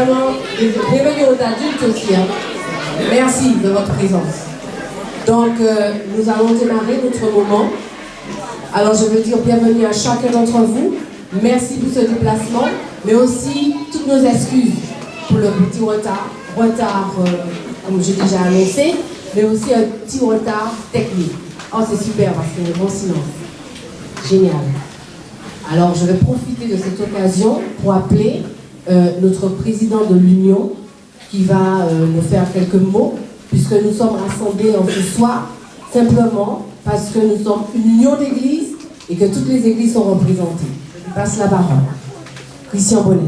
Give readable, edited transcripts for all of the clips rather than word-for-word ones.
vraiment, bienvenue aux adultes aussi. Hein. Merci de votre présence. Donc, nous allons démarrer notre moment. Alors, je veux dire bienvenue à chacun d'entre vous. Merci pour ce déplacement, mais aussi toutes nos excuses pour le petit retard, comme j'ai déjà annoncé, mais aussi un petit retard technique. Oh, c'est super parce qu'il y a un bon silence. Génial. Alors, je vais profiter de cette occasion pour appeler notre président de l'Union qui va nous faire quelques mots, puisque nous sommes rassemblés en ce soir simplement parce que nous sommes une union d'églises et que toutes les églises sont représentées. Je lui passe la parole. Christian Bonnet.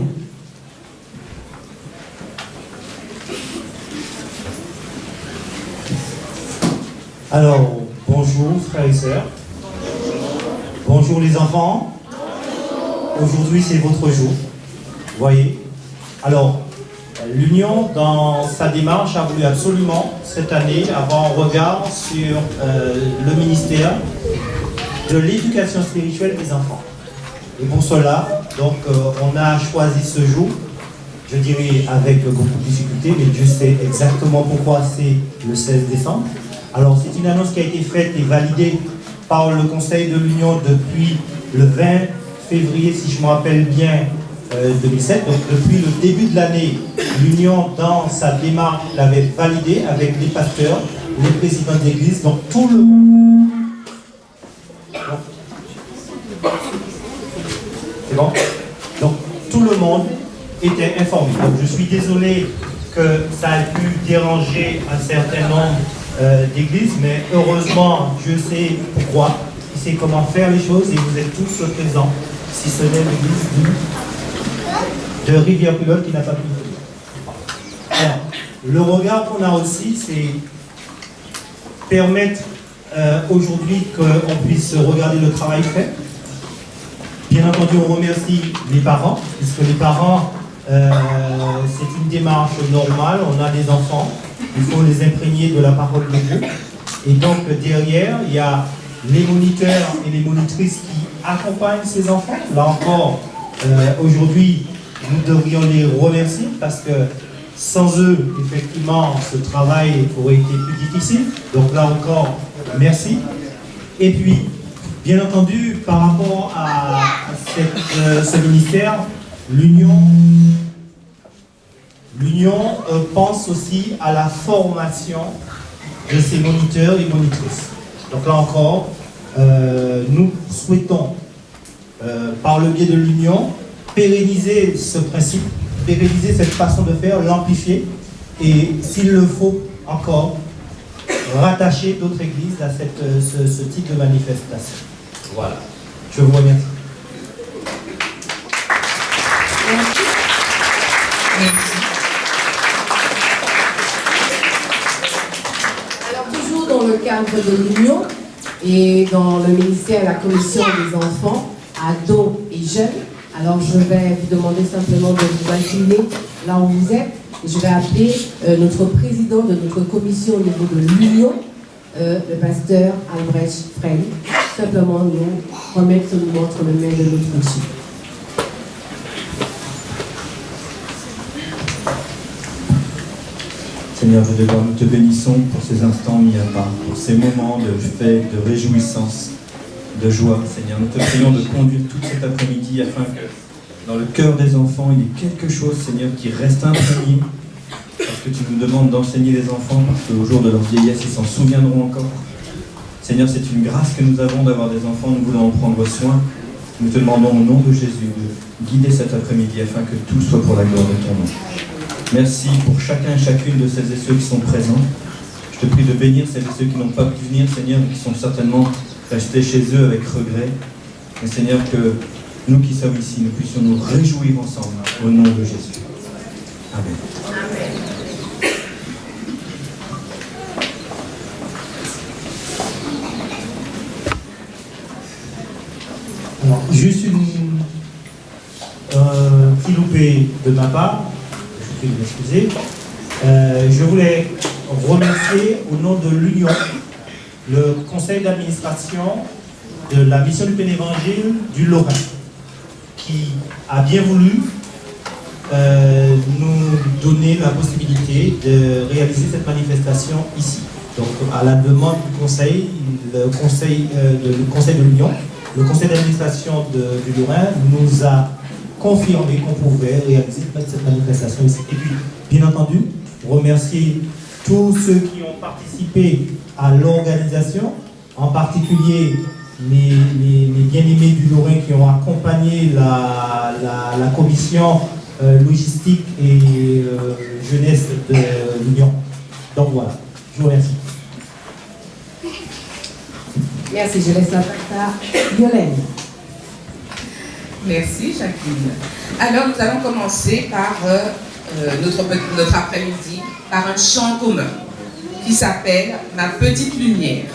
Alors, bonjour frères et sœurs. Bonjour les enfants. Aujourd'hui c'est votre jour. Vous voyez. Alors, l'Union dans sa démarche a voulu absolument cette année avoir un regard sur le ministère de l'éducation spirituelle des enfants. Et pour cela, donc, on a choisi ce jour, je dirais avec beaucoup de difficultés, mais Dieu sait exactement pourquoi c'est le 16 décembre. Alors, c'est une annonce qui a été faite et validée par le Conseil de l'Union depuis le 20 février, si je me rappelle bien, 2007. Donc, depuis le début de l'année, l'Union, dans sa démarche, l'avait validée avec les pasteurs, les présidents d'église, donc tout le monde. C'est bon? Donc, tout le monde était informé. Donc, je suis désolé que ça ait pu déranger un certain nombre d'églises, mais heureusement, Dieu sait pourquoi, il sait comment faire les choses et vous êtes tous présents, si ce n'est l'église de Rivière-Culotte qui n'a pas pu le faire. Alors, le regard qu'on a aussi, c'est permettre aujourd'hui qu'on puisse regarder le travail fait. Bien entendu, on remercie les parents, puisque les parents, c'est une démarche normale, on a des enfants, il faut les imprégner de la parole de Dieu. Et donc derrière, il y a les moniteurs et les monitrices qui accompagnent ces enfants. Là encore, aujourd'hui, nous devrions les remercier parce que sans eux, effectivement, ce travail aurait été plus difficile. Donc là encore, merci. Et puis, bien entendu, par rapport à ce ministère, l'Union pense aussi à la formation de ses moniteurs et monitrices. Donc là encore, nous souhaitons, par le biais de l'Union, pérenniser ce principe, pérenniser cette façon de faire, l'amplifier et, s'il le faut encore, rattacher d'autres églises à ce type de manifestation. Voilà. Je vous remercie. Merci. Alors, toujours dans le cadre de l'Union et dans le ministère de la Commission des enfants, ados et jeunes, alors je vais vous demander simplement de vous incliner là où vous êtes. Et je vais appeler notre président de notre commission au niveau de l'Union, le pasteur Albrecht Frey, simplement nous remettre ce mouvement entre les mains de notre Dieu. Seigneur, Dieu de gloire, nous te bénissons pour ces instants mis à part, pour ces moments de fête, de réjouissance, de joie. Seigneur, nous te prions de conduire tout cet après-midi afin que dans le cœur des enfants, il y ait quelque chose, Seigneur, qui reste imprégné, parce que tu nous demandes d'enseigner les enfants, parce qu'au jour de leur vieillesse, ils s'en souviendront encore. Seigneur, c'est une grâce que nous avons d'avoir des enfants, nous voulons en prendre soin. Nous te demandons au nom de Jésus de guider cet après-midi afin que tout soit pour la gloire de ton nom. Merci pour chacun et chacune de celles et ceux qui sont présents. Je te prie de bénir celles et ceux qui n'ont pas pu venir, Seigneur, et qui sont certainement restés chez eux avec regret. Mais Seigneur, que nous qui sommes ici, nous puissions nous réjouir ensemble au nom de Jésus. Amen. Amen. Alors, juste un petit loupé de ma part, je prie de m'excuser. Je voulais remercier au nom de l'Union le conseil d'administration de la mission du Pénévangile du Lorrain, qui a bien voulu nous donner la possibilité de réaliser cette manifestation ici. Donc, à la demande du Conseil, le Conseil de l'Union, le Conseil d'administration du Lorrain nous a confirmé qu'on pouvait réaliser cette manifestation ici. Et puis, bien entendu, remercier tous ceux qui ont participé à l'organisation, en particulier les bien-aimés du Lorrain qui ont accompagné la commission logistique et jeunesse de l'Union. Donc voilà, je vous remercie. Merci, je laisse la parole à Violaine. Merci Jacqueline. Alors nous allons commencer par notre après-midi par un chant commun qui s'appelle « Ma petite lumière ».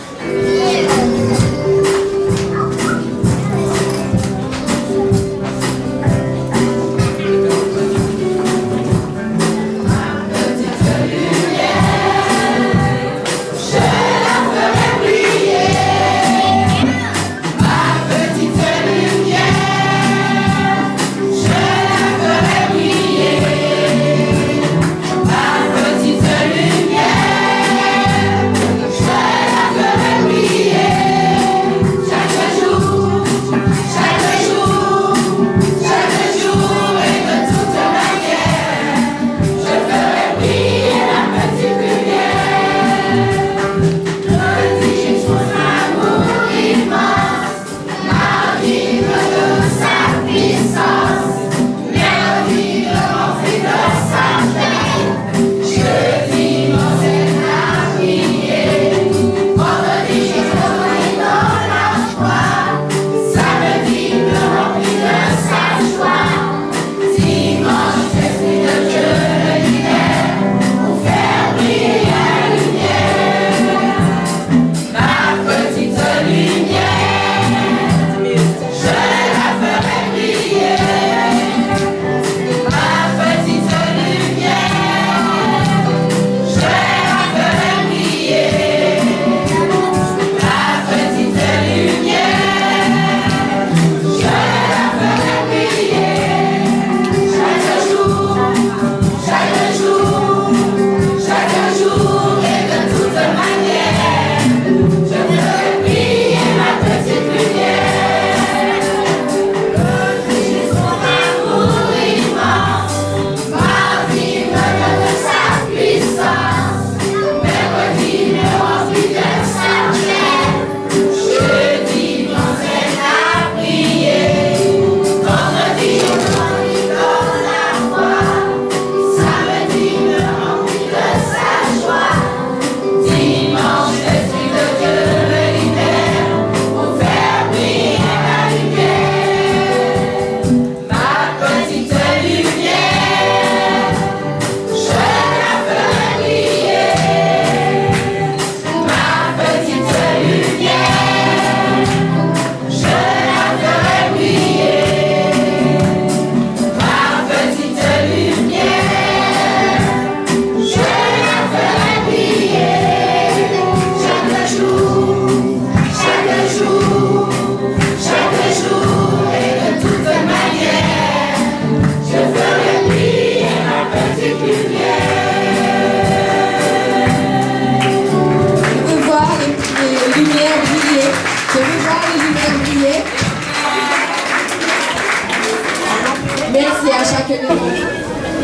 Merci à chacun de vous.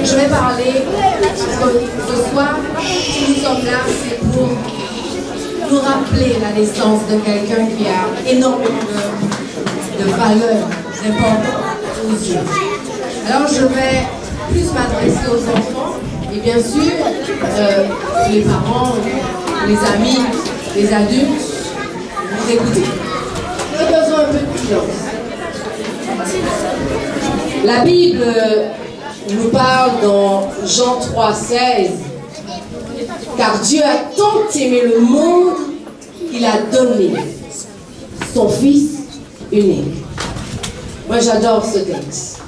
Je vais parler, ce soir, si nous sommes là, c'est pour nous rappeler la naissance de quelqu'un qui a énormément de valeur, d'importance aux yeux. Alors je vais plus m'adresser aux enfants et bien sûr, les parents, les amis, les adultes, vous écoutez. J'ai besoin un peu de silence. La Bible nous parle dans Jean 3,16 car Dieu a tant aimé le monde qu'il a donné son Fils unique. Moi j'adore ce texte.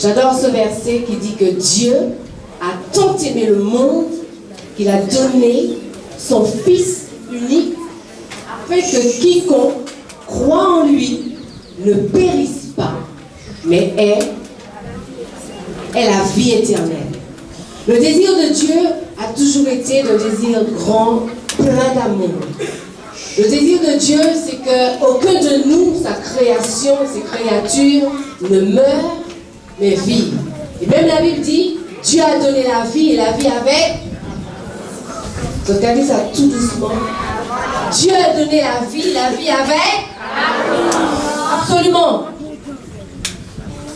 J'adore ce verset qui dit que Dieu a tant aimé le monde qu'il a donné son Fils unique afin que quiconque croit en lui ne périsse pas, mais ait est la vie éternelle. Le désir de Dieu a toujours été un désir grand, plein d'amour. Le désir de Dieu, c'est qu'aucun de nous, sa création, ses créatures, ne meurt, mais vit. Et même la Bible dit, Dieu a donné la vie et la vie avec. Regardez ça tout doucement. Dieu a donné la vie avec. Absolument.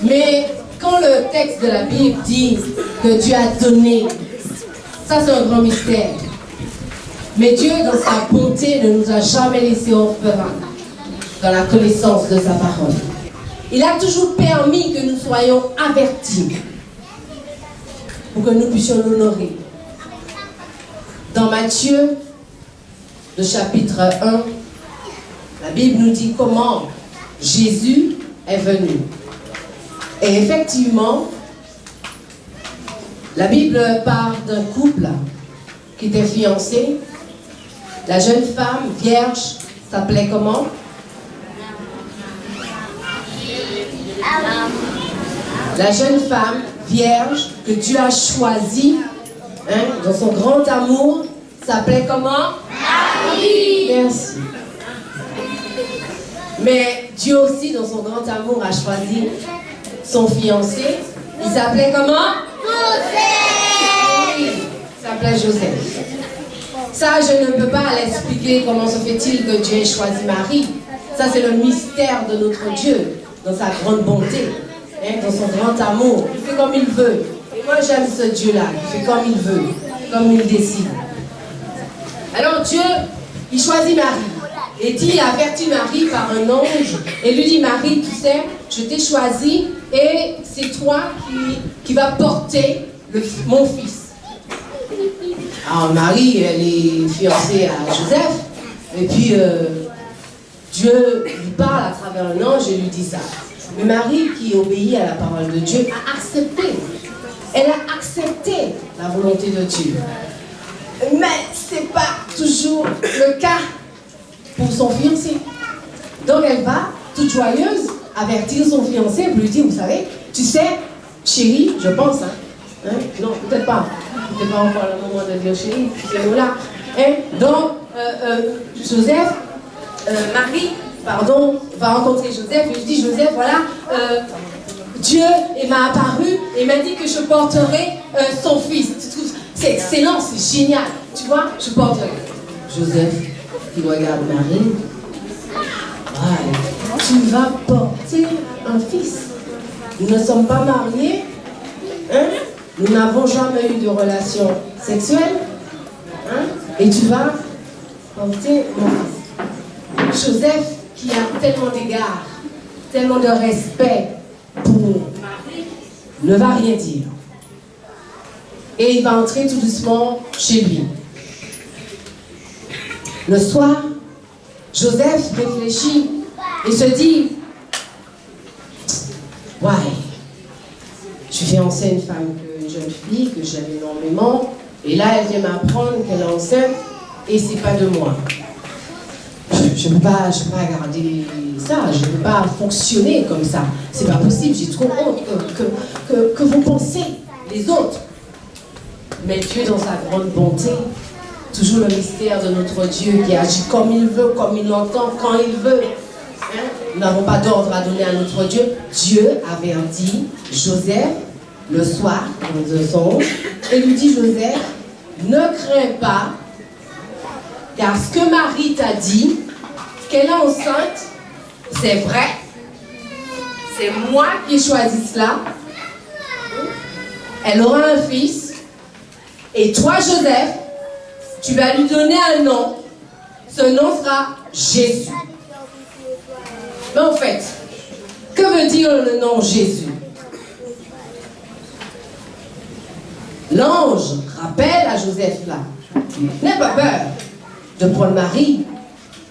Mais quand le texte de la Bible dit que Dieu a donné, ça c'est un grand mystère. Mais Dieu, dans sa bonté, ne nous a jamais laissé orphelins dans la connaissance de sa parole. Il a toujours permis que nous soyons avertis pour que nous puissions l'honorer. Dans Matthieu, le chapitre 1, la Bible nous dit comment Jésus est venu. Et effectivement, la Bible parle d'un couple qui était fiancé. La jeune femme vierge s'appelait comment? La jeune femme vierge que Dieu a choisie, dans son grand amour, s'appelait comment? Marie. Merci. Mais Dieu aussi, dans son grand amour, a choisi son fiancé. Il s'appelait comment? Joseph. Oui, il s'appelait Joseph. Ça, je ne peux pas l'expliquer comment se fait-il que Dieu ait choisi Marie. Ça, c'est le mystère de notre Dieu, dans sa grande bonté, dans son grand amour. Il fait comme il veut. Et moi, j'aime ce Dieu-là. Il fait comme il veut, comme il décide. Alors Dieu, il choisit Marie. Et dit, il avertit Marie par un ange. Et lui dit, Marie, tu sais, je t'ai choisi et c'est toi qui vas porter mon fils. Alors Marie, elle est fiancée à Joseph. Et puis Dieu lui parle à travers un ange et lui dit ça. Mais Marie, qui obéit à la parole de Dieu, a accepté. Elle a accepté la volonté de Dieu. Mais ce n'est pas toujours le cas pour son fiancé. Donc elle va, toute joyeuse, avertir son fiancé pour lui dire, vous savez, tu sais, chérie, je pense, non, peut-être pas encore le moment de dire chérie, c'est là. Donc, Marie, va rencontrer Joseph et je dis, Joseph, voilà, Dieu m'a apparu et m'a dit que je porterai son fils. C'est excellent, c'est génial. Tu vois, je porterai. Joseph, il regarde Marie. Ouais, tu vas porter un fils. Nous ne sommes pas mariés. Nous n'avons jamais eu de relation sexuelle. Et tu vas porter mon fils. Joseph, qui a tellement d'égard, tellement de respect pour Marie, ne va rien dire. Et il va entrer tout doucement chez lui. Le soir, Joseph réfléchit et se dit, ouais, je suis fiancée à une femme, une jeune fille que j'aime énormément, et là elle vient m'apprendre qu'elle est enceinte et c'est pas de moi. Je ne peux pas garder ça, je ne peux pas fonctionner comme ça. C'est pas possible, j'ai trop honte que vous pensez, les autres. Mais Dieu, dans sa grande bonté, toujours le mystère de notre Dieu qui agit comme il veut, comme il l'entend, quand il veut. Nous n'avons pas d'ordre à donner à notre Dieu. Dieu avertit Joseph le soir dans un songe et lui dit, Joseph, ne crains pas, car ce que Marie t'a dit, qu'elle est enceinte, c'est vrai. C'est moi qui ai choisi cela. Elle aura un fils. Et toi, Joseph, tu vas lui donner un nom. Ce nom sera Jésus. Mais en fait, que veut dire le nom Jésus? L'ange rappelle à Joseph là, n'aie pas peur de prendre Marie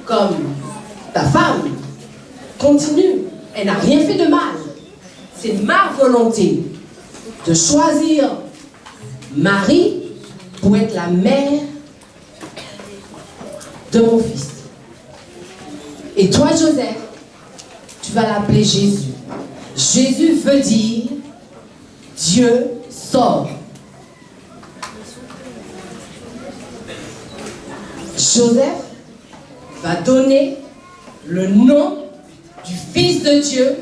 comme ta femme. Continue, elle n'a rien fait de mal. C'est ma volonté de choisir Marie pour être la mère de mon fils. Et toi, Joseph, tu vas l'appeler Jésus. Jésus veut dire Dieu Dieu sort. Joseph va donner le nom du Fils de Dieu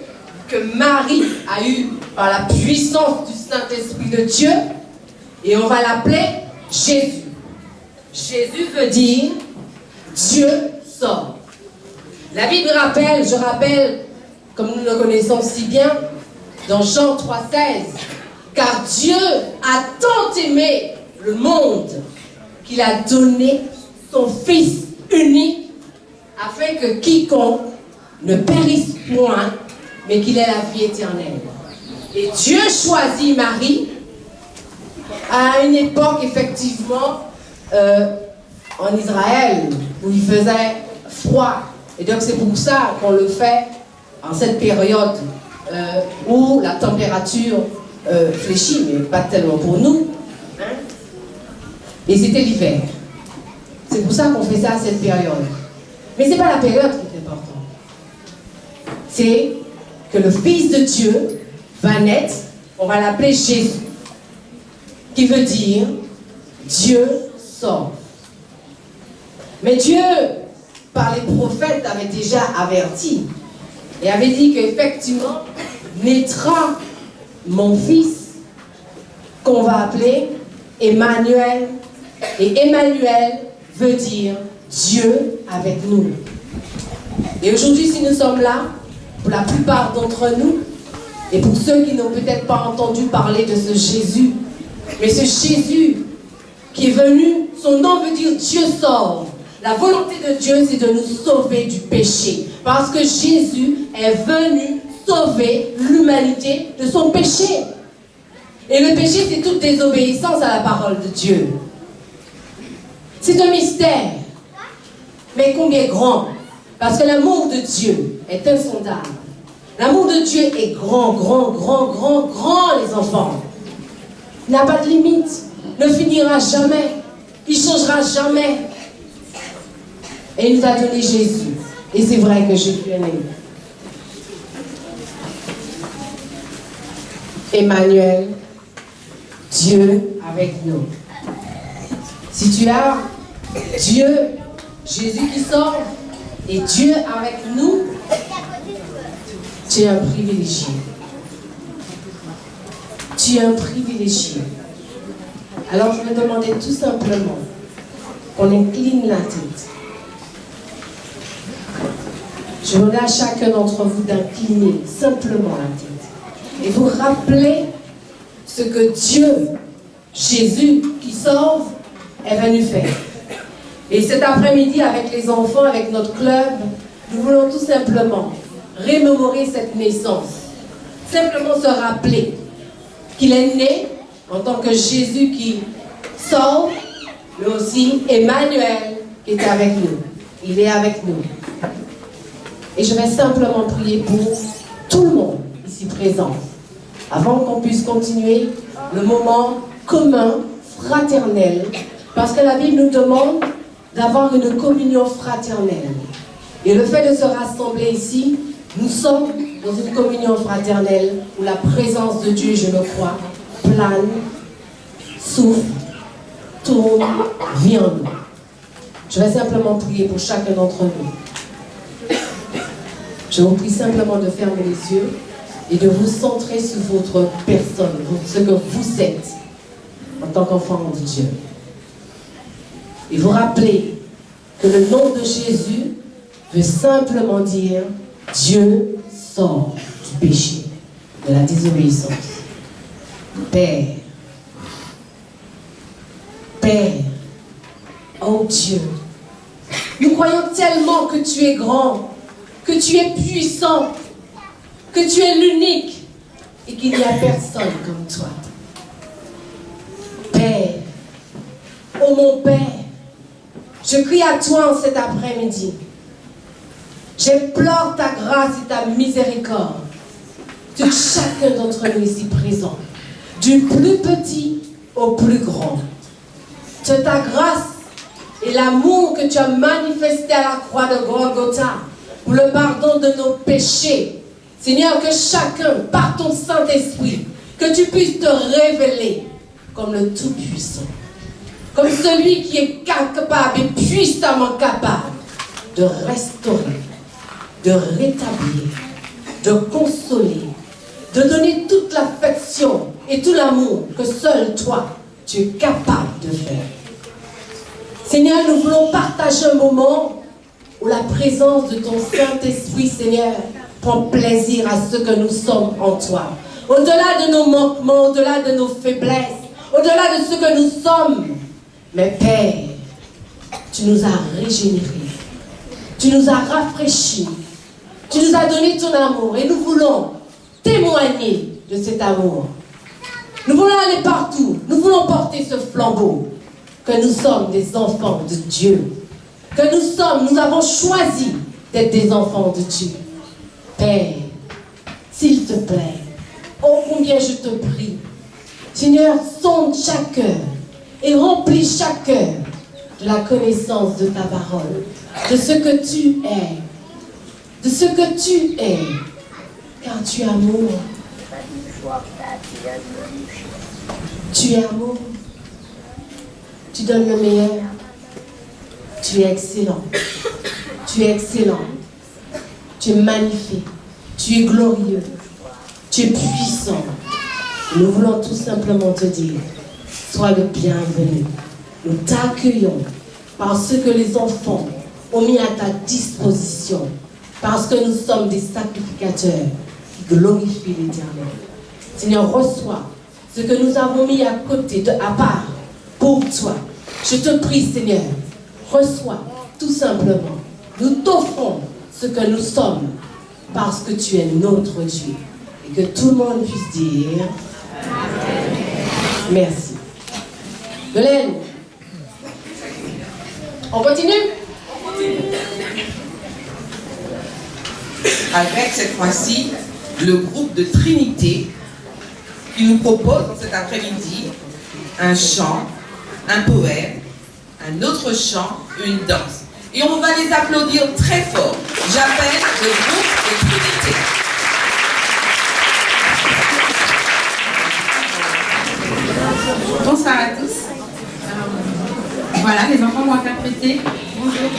que Marie a eu par la puissance du Saint-Esprit de Dieu, et on va l'appeler Jésus. Jésus veut dire Dieu sort. La Bible rappelle, je rappelle, comme nous le connaissons si bien, dans Jean 3,16, car Dieu a tant aimé le monde qu'il a donné son Fils unique, afin que quiconque ne périsse point, mais qu'il ait la vie éternelle. Et Dieu choisit Marie à une époque, effectivement, en Israël, où il faisait froid. Et donc c'est pour ça qu'on le fait en cette période où la température fléchit, mais pas tellement pour nous. Hein? Et c'était l'hiver. C'est pour ça qu'on fait ça à cette période. Mais ce n'est pas la période qui est importante. C'est que le Fils de Dieu va naître, on va l'appeler Jésus, qui veut dire Dieu sauve. Mais Dieu, par les prophètes, avait déjà averti et avait dit qu'effectivement naîtra mon fils qu'on va appeler Emmanuel. Et Emmanuel veut dire Dieu avec nous. Et aujourd'hui, si nous sommes là, pour la plupart d'entre nous, et pour ceux qui n'ont peut-être pas entendu parler de ce Jésus, mais ce Jésus qui est venu, son nom veut dire Dieu sauve. La volonté de Dieu, c'est de nous sauver du péché. Parce que Jésus est venu sauver l'humanité de son péché. Et le péché, c'est toute désobéissance à la parole de Dieu. C'est un mystère, mais combien grand. Parce que l'amour de Dieu est insondable. L'amour de Dieu est grand, grand, grand, grand, grand, les enfants. Il n'a pas de limite, ne finira jamais, il ne changera jamais. Et il nous a donné Jésus. Et c'est vrai que Jésus est né. Emmanuel, Dieu avec nous. Si tu as Dieu, Jésus qui sort, et Dieu avec nous, tu es un privilégié. Tu es un privilégié. Alors je vais demander tout simplement qu'on incline la tête. Je voudrais à chacun d'entre vous d'incliner simplement la tête et vous rappeler ce que Dieu, Jésus qui sauve, est venu faire. Et cet après-midi, avec les enfants, avec notre club, nous voulons tout simplement remémorer cette naissance. Simplement se rappeler qu'il est né en tant que Jésus qui sauve, mais aussi Emmanuel qui est avec nous. Il est avec nous. Et je vais simplement prier pour tout le monde ici présent, avant qu'on puisse continuer le moment commun, fraternel, parce que la Bible nous demande d'avoir une communion fraternelle. Et le fait de se rassembler ici, nous sommes dans une communion fraternelle où la présence de Dieu, je le crois, plane, souffle, tourne, vient en nous. Je vais simplement prier pour chacun d'entre nous. Je vous prie simplement de fermer les yeux et de vous centrer sur votre personne, ce que vous êtes en tant qu'enfant de Dieu. Et vous rappelez que le nom de Jésus veut simplement dire Dieu sort du péché, de la désobéissance. Père, Père, oh Dieu, nous croyons tellement que tu es grand, que tu es puissant, que tu es l'unique et qu'il n'y a personne comme toi. Père, oh mon Père, je crie à toi en cet après-midi. J'implore ta grâce et ta miséricorde sur chacun d'entre nous ici présents, du plus petit au plus grand. De ta grâce et l'amour que tu as manifesté à la croix de Golgotha pour le pardon de nos péchés. Seigneur, que chacun, par ton Saint-Esprit, que tu puisses te révéler comme le Tout-Puissant, comme celui qui est capable et puissamment capable de restaurer, de rétablir, de consoler, de donner toute l'affection et tout l'amour que seul toi, tu es capable de faire. Seigneur, nous voulons partager un moment où la présence de ton Saint-Esprit, Seigneur, prend plaisir à ce que nous sommes en toi. Au-delà de nos manquements, au-delà de nos faiblesses, au-delà de ce que nous sommes. Mais Père, tu nous as régénérés, tu nous as rafraîchis, tu nous as donné ton amour et nous voulons témoigner de cet amour. Nous voulons aller partout, nous voulons porter ce flambeau, que nous sommes des enfants de Dieu, que nous avons choisi d'être des enfants de Dieu. Père, s'il te plaît, oh combien je te prie, Seigneur, sonde chaque cœur et remplis chaque cœur de la connaissance de ta parole, de ce que tu es, de ce que tu es, car tu es amour. Tu es amour. Tu donnes le meilleur. Tu es excellent. Tu es excellent. Tu es magnifique. Tu es glorieux. Tu es puissant. Nous voulons tout simplement te dire, sois le bienvenu. Nous t'accueillons parce que les enfants ont mis à ta disposition, parce que nous sommes des sacrificateurs qui glorifient l'Éternel. Seigneur, reçois ce que nous avons mis à côté, à part, pour toi. Je te prie, Seigneur, reçois tout simplement. Nous t'offrons ce que nous sommes, parce que tu es notre Dieu. Et que tout le monde puisse dire merci. Dolène, on continue? Avec cette fois-ci le groupe de Trinité qui nous propose dans cet après-midi un chant, un poème, un autre chant, une danse. Et on va les applaudir très fort. J'appelle le groupe de Trinité. Bonsoir à tous. Voilà, les enfants vont interpréter. Bonjour.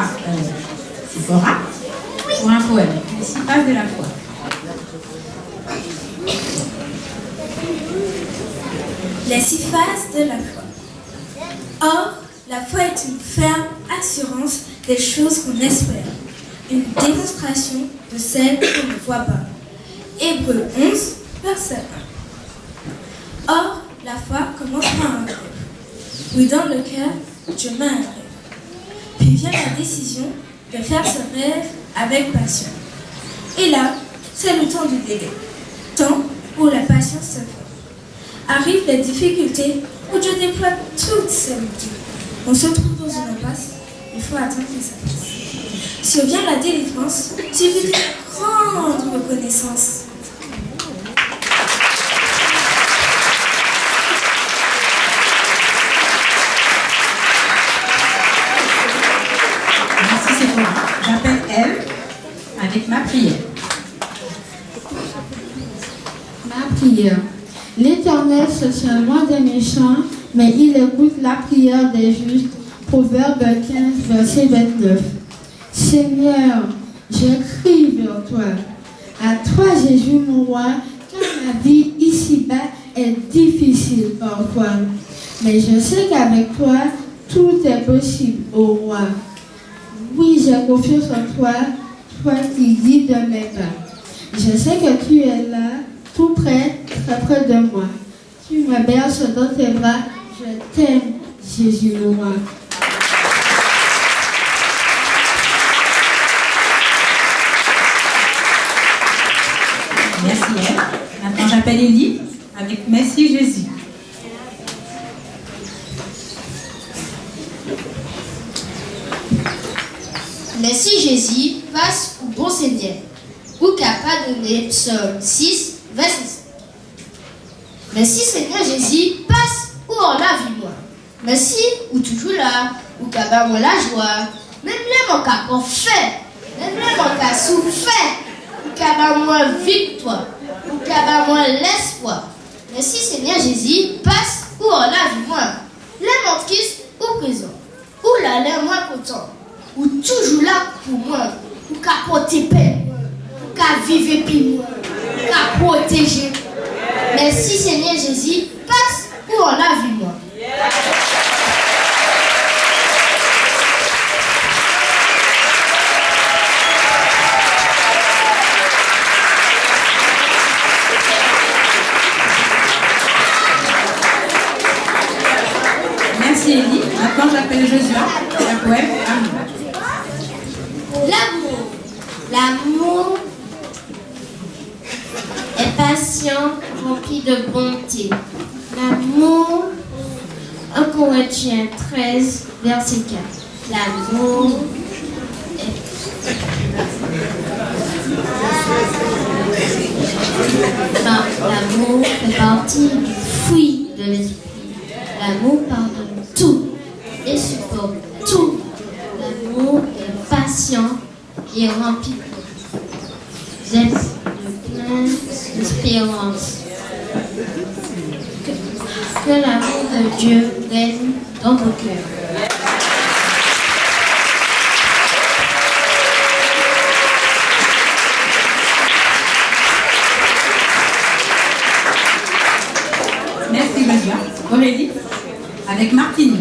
à Sephora pour un poème, les 6 phases de la foi. Les 6 phases de la foi. Or, la foi est une ferme assurance des choses qu'on espère, une démonstration de celles qu'on ne voit pas. Hébreux 11, verset 1. Or, la foi commence par un rêve. Oui, dans le cœur, je mets un rêve. Puis vient la décision de faire ce rêve avec passion. Et là, c'est le temps du délai, temps où la patience se fait. Arrivent les difficultés où Dieu déploie toutes ses outils. On se trouve dans une impasse, il faut attendre que ça passe. Survient la délivrance, suivie d'une grande reconnaissance. Merci Sephora. J'appelle Ève avec ma prière. Ma prière. L'Éternel se tient loin des méchants, mais il écoute la prière des justes. Proverbe 15, verset 29. Seigneur, je crie vers toi. À toi, Jésus, mon roi, car ma vie ici-bas est difficile parfois. Mais je sais qu'avec toi, tout est possible, ô roi. Oui, j'ai confiance en toi, toi qui guides mes pas. Je sais que tu es là, tout près, très près de moi. Tu me berces dans tes bras. Je t'aime, Jésus le roi. Merci Ève. Maintenant j'appelle Élie avec Merci Jésus. Merci Jésus, passe au bon Seigneur. Ou capable de donner Psaume 6, verset 7. Merci Seigneur Jésus, passe ou en la vie moi. Merci ou toujours là, ou capable moi la joie. Même les mon cap en fait, même les mon cap souffert, ou capable moi victoire, ou capable moi l'espoir. Merci Seigneur Jésus, passe ou en la vie moi. Les mon triste ou présent, ou là les moi content. Ou toujours là pour moi, ou qu'à porter paix, ou qu'à vivre puis moi, ou qu'à protéger. Merci Seigneur Jésus, passe où on a vu moi. Merci Élie. Maintenant j'appelle Joshua pour un poème Amour. L'amour est patient, rempli de bonté. L'amour, 1 Corinthiens 13, verset 4. L'amour fait partie du fruit de l'esprit. L'amour pardonne tout et supporte tout. L'amour est patient et rempli de plein d'espérance. Que l'amour de Dieu règne dans vos cœurs. Merci Joshua. Aurélie avec Martine.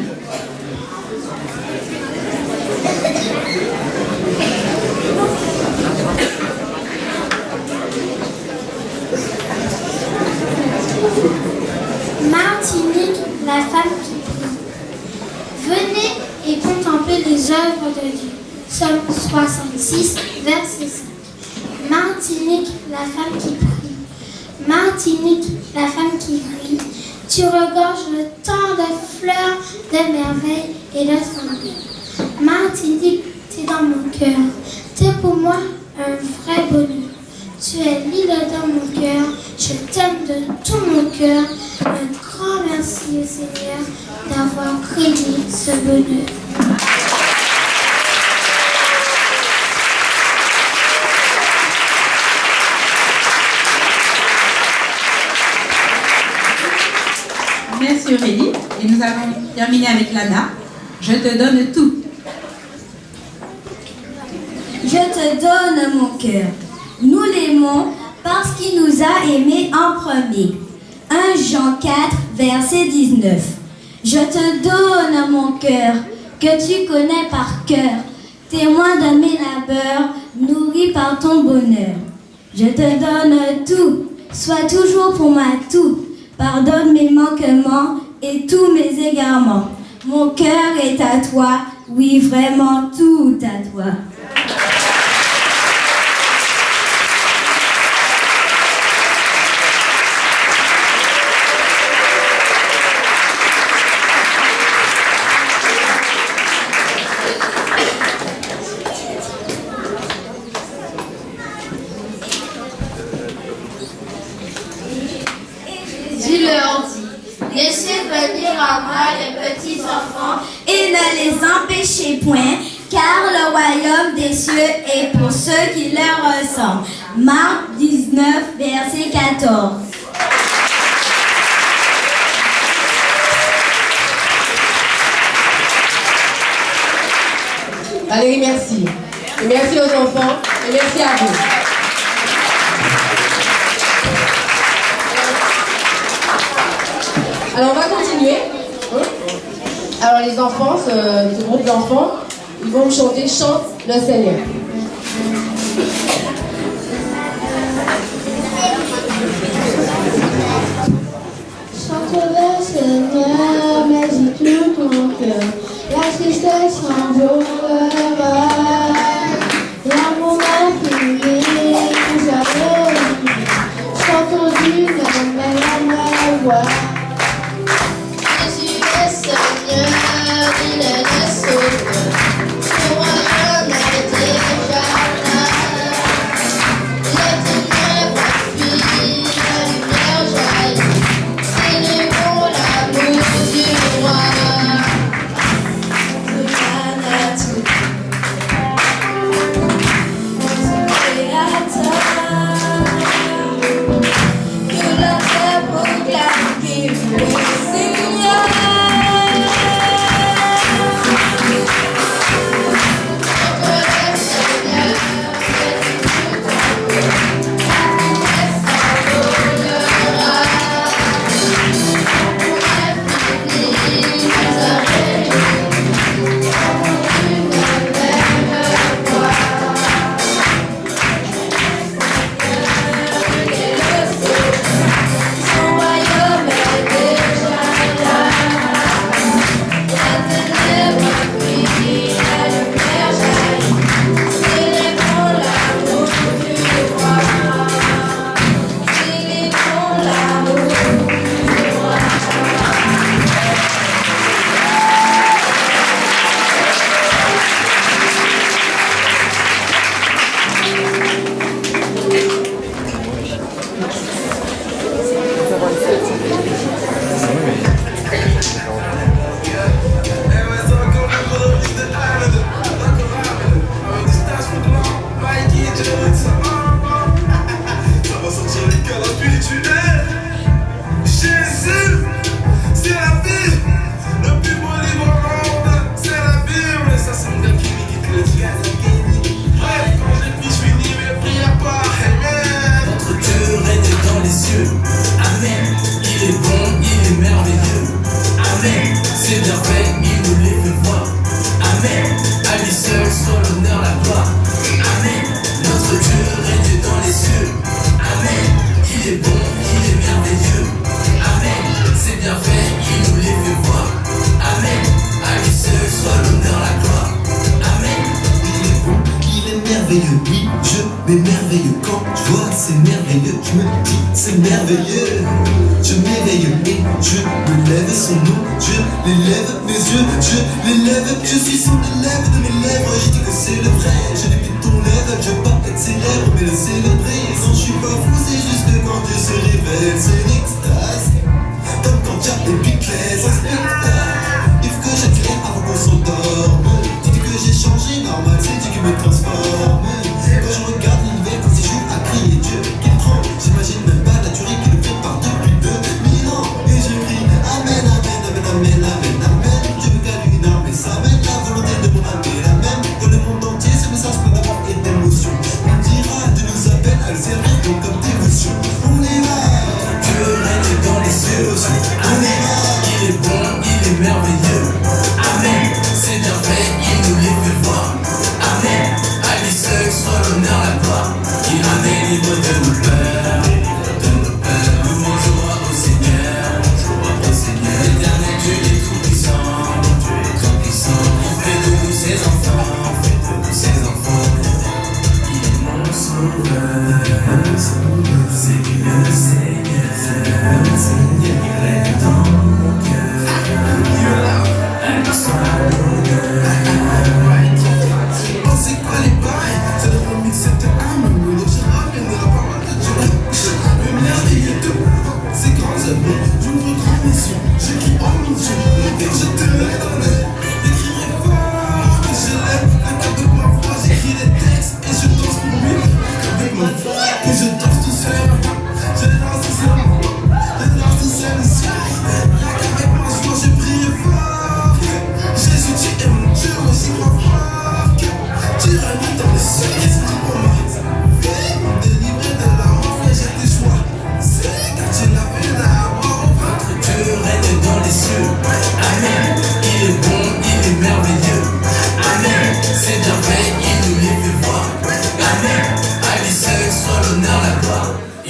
Martinique, la femme qui prie. Venez et contemplez les œuvres de Dieu. Psaume 66, verset 5. Martinique, la femme qui prie. Martinique, la femme qui rit. Tu regorges le temps de fleurs, de merveilles et de splendeur. Martinique, t'es dans mon cœur. T'es pour moi un vrai bonheur. Tu es l'île dans mon cœur. Je t'aime de tout mon cœur. Un grand merci au Seigneur d'avoir créé ce bonheur. Merci Aurélie. Et nous allons terminer avec Lana. Je te donne tout. je te donne mon cœur. Nous l'aimons parce qu'il nous a aimés en premier. 1 Jean 4, verset 19. Je te donne mon cœur, que tu connais par cœur, témoin de mes labeurs, nourri par ton bonheur. Je te donne tout, sois toujours pour moi tout. Pardonne mes manquements et tous mes égarements. Mon cœur est à toi, oui vraiment tout à toi. Dis-leur, laissez venir à moi les petits enfants Et ne les empêchez point, car le royaume des cieux est pour ceux qui leur ressemblent. Marc 19, verset 14. Valérie, merci. Et merci aux enfants et merci à vous. Alors on va continuer. Alors les enfants, ce groupe d'enfants, ils vont me chanter Chante le Seigneur. Chante le Seigneur, mais dis tout ton cœur. La tristesse s'envolera. L'amour infini nous a réunis. Chantons d'une même voix. Jésus est Seigneur, il est le Sauveur. Son royaume est déjà là. Les ténèbres fuient, la lumière jaillit. Célébrons l'amour du roi. Amen, amen, amen. Que le monde entier, ce message peut d'abord aider.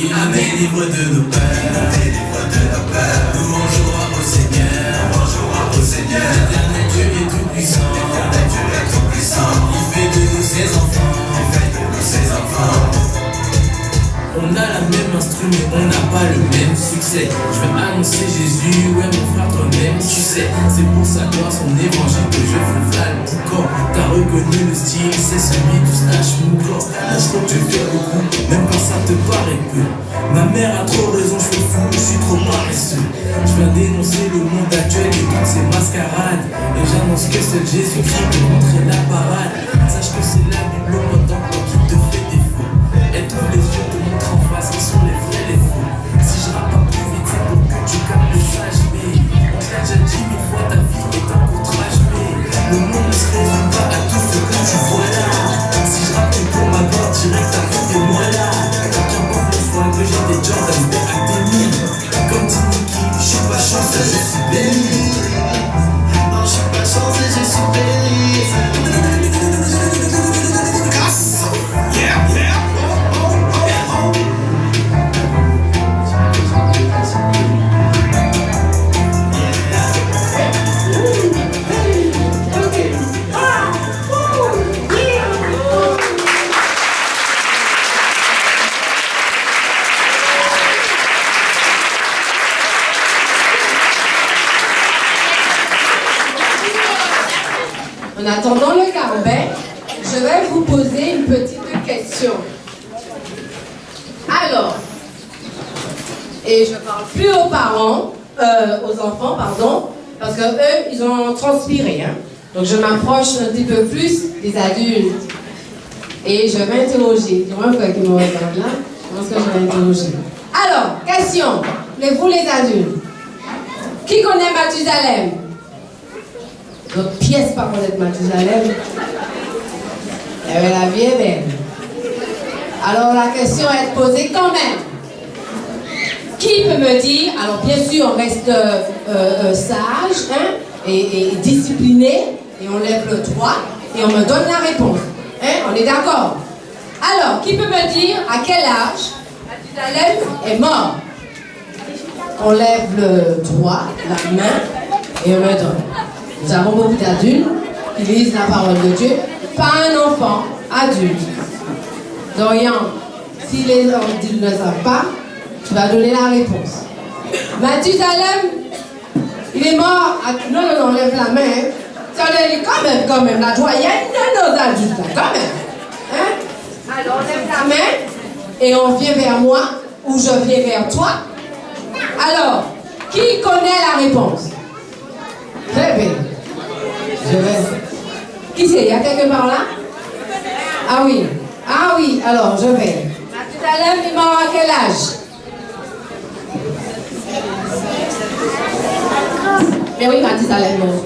Il nous délivre de nos peurs, nous mangerons au Seigneur, L'éternel Dieu est tout puissant, il fait de nous ses enfants, On a la même instru mais on n'a pas le même succès. Je vais annoncer Jésus, ouais mon frère toi-même tu sais. C'est pour sa gloire son évangile que je flamme tout corps. T'as reconnu le style, c'est celui du stache mon corps. Je crois que tu fais beaucoup, même quand ça te paraît peu. Ma mère a trop raison, je suis fou, je suis trop paresseux. Je viens dénoncer le monde actuel et toutes ces mascarades. Et j'annonce que seul Jésus-Christ peut montrer la parade. Sache que c'est la Bible pendant qui te fait défaut. Et tous les yeux te montrent en face qui sont les vrais, les faux. Si je rappe pas plus vite, c'est pour que tu captes le sage. Mais on te l'a déjà dit 1000 fois, ta vie est un outrage. Mais le monde ne se résume pas à tout ce que tu vois là. Si je rappe pour ma gloire, direct à côté de moi là. Qu'importe le soir que j'ai des jobs d'arriver à tes mines. Comme dit Niki, je suis pas chanceux, je suis béni. Non, je suis pas chanceux, je suis béni. En attendant le carbet, je vais vous poser une petite question. Alors, et je parle plus aux parents, aux enfants, pardon, parce que eux, ils ont transpiré. Hein. Donc je m'approche un petit peu plus des adultes. Et je vais interroger. Dis-moi quoi qui me regarde là. Je pense que je vais interroger. Alors, question. Vous les adultes. Qui connaît Mathusalem? Notre pièce par contre de Mathusalem. Eh bien, la vie est belle. Alors la question est posée quand même. Qui peut me dire, alors bien sûr on reste sage hein, et discipliné, et on lève le toit et on me donne la réponse. Hein, on est d'accord? Alors, qui peut me dire à quel âge Mathusalem est mort? On lève le doigt, la main, et on me donne. Nous avons beaucoup d'adultes qui lisent la parole de Dieu, pas un enfant adulte. Dorian, si les adultes ne savent pas, tu vas donner la réponse. Mathusalem, il est mort à... Non, lève la main. Ça dit quand même, la doyenne de nos adultes, là, quand même. Hein? Alors, lève la main et on vient vers moi ou je viens vers toi. Alors, qui connaît la réponse? Très bien. Je vais. Qui c'est? Il y a quelqu'un par là? Ah oui, alors je vais. Mathusalem est mort à quel âge? Mais oui, Mathusalem est mort.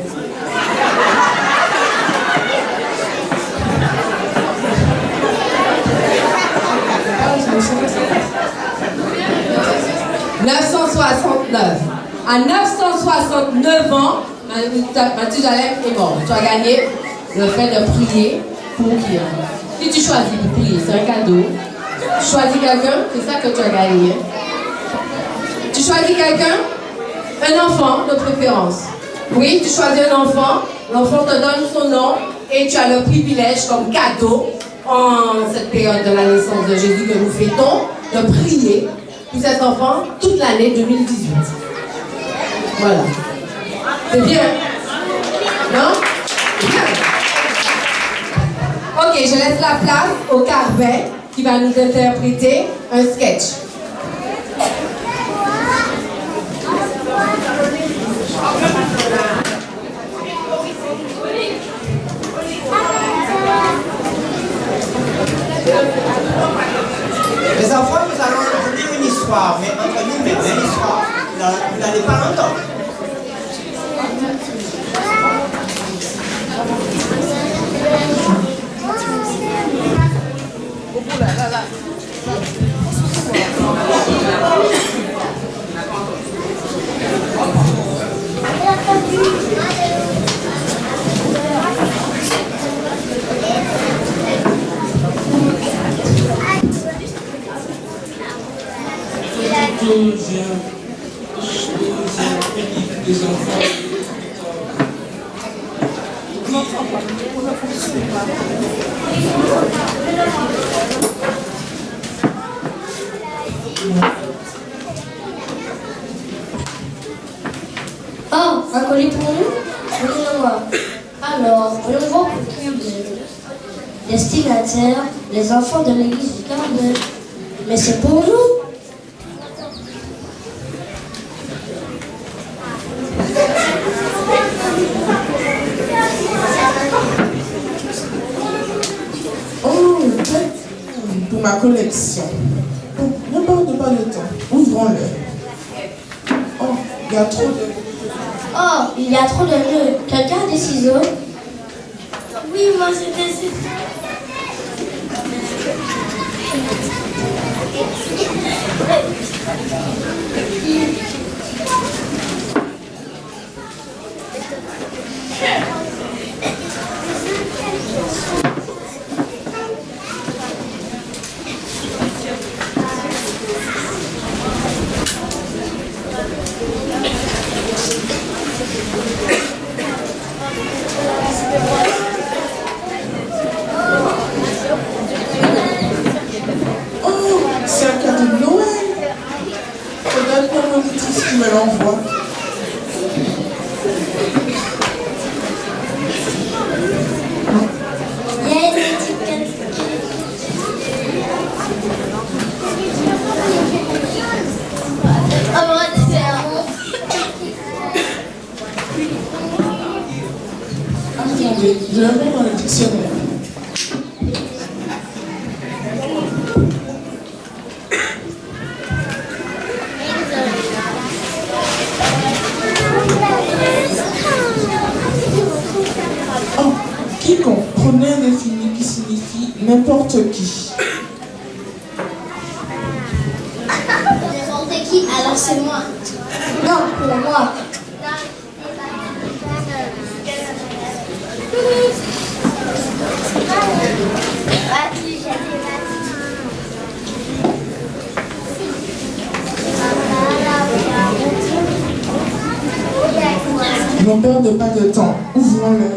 « 969. À 969 ans, Mathusalem est mort. Tu as gagné le fait de prier pour qui? Si tu choisis pour prier, c'est un cadeau. Tu choisis quelqu'un, c'est ça que tu as gagné. Tu choisis quelqu'un, un enfant de préférence. Oui, tu choisis un enfant, l'enfant te donne son nom et tu as le privilège comme cadeau en cette période de la naissance de Jésus que nous fêtons, de prier pour cet enfant toute l'année 2018. Voilà. C'est bien. Non? Bien. Ok, je laisse la place au Carvet qui va nous interpréter un sketch. Les enfants, nous allons vous dire une histoire, mais entre nous, même une histoire. Vous n'allez pas l'entendre. bientôt j'ai des enfants. Oh, un colis pour nous? Voyons voir. Alors, voyons voir pour qui vous êtes. Destinataire, les enfants de l'église du Cardin. Mais c'est pour nous. Oh, pour ma collection. Oh, ne perdez pas de temps. Ouvrons-le. Oh, il y a trop de... Oh, il y a trop de nœuds. Quelqu'un a des ciseaux? Oui, moi j'ai des ciseaux. Oh, c'est un cadeau de Noël. Regarde pour mon auditrice qui me l'envoie. Il y a une étiquette. Oh, moi, c'est Attendez, je vais voir dans le dictionnaire. Oh, quiconque, prenez indéfini qui signifie n'importe qui. N'importe qui, alors c'est moi. Non, pour moi. N'en perdez pas de temps. Ouvrons-le.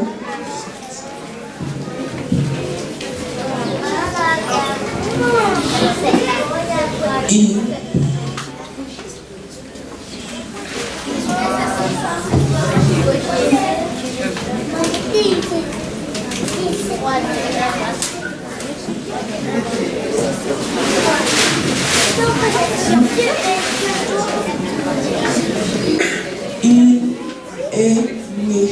Il est né.